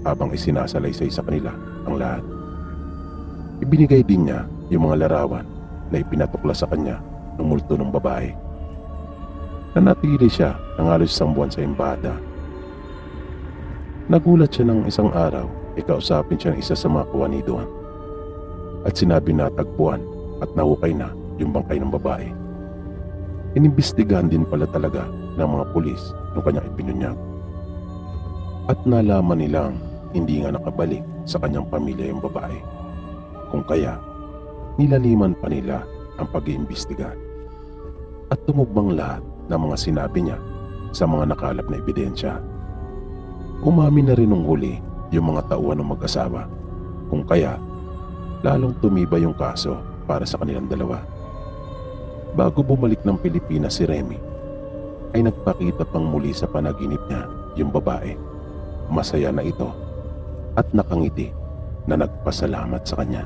habang isinasalaysay sa kanila ang lahat. Ibinigay din niya yung mga larawan na ipinatukla sa kanya ng multo ng babae. Nanatili siya ng halos 1 buwan sa embahada. Nagulat siya ng isang araw ay kausapin siya ng isa sa mga kuwani doon at sinabi na tagpuan at nahukay na yung bangkay ng babae. Inimbestigahan din pala talaga ng mga pulis yung kanyang ipinunyag. At nalaman nilang hindi nga nakabalik sa kanyang pamilya yung babae. Kung kaya, nilaliman pa nila ang pag-iimbestiga. At tumugmang lahat ng mga sinabi niya sa mga nakalap na ebidensya. Umamin na rin nung huli yung mga tauhan ng mag-asawa. Kung kaya, lalong tumibay yung kaso para sa kanilang dalawa. Bago bumalik ng Pilipinas si Remy, ay nagpakita pang muli sa panaginip niya yung babae. Masaya na ito at nakangiti na nagpasalamat sa kanya.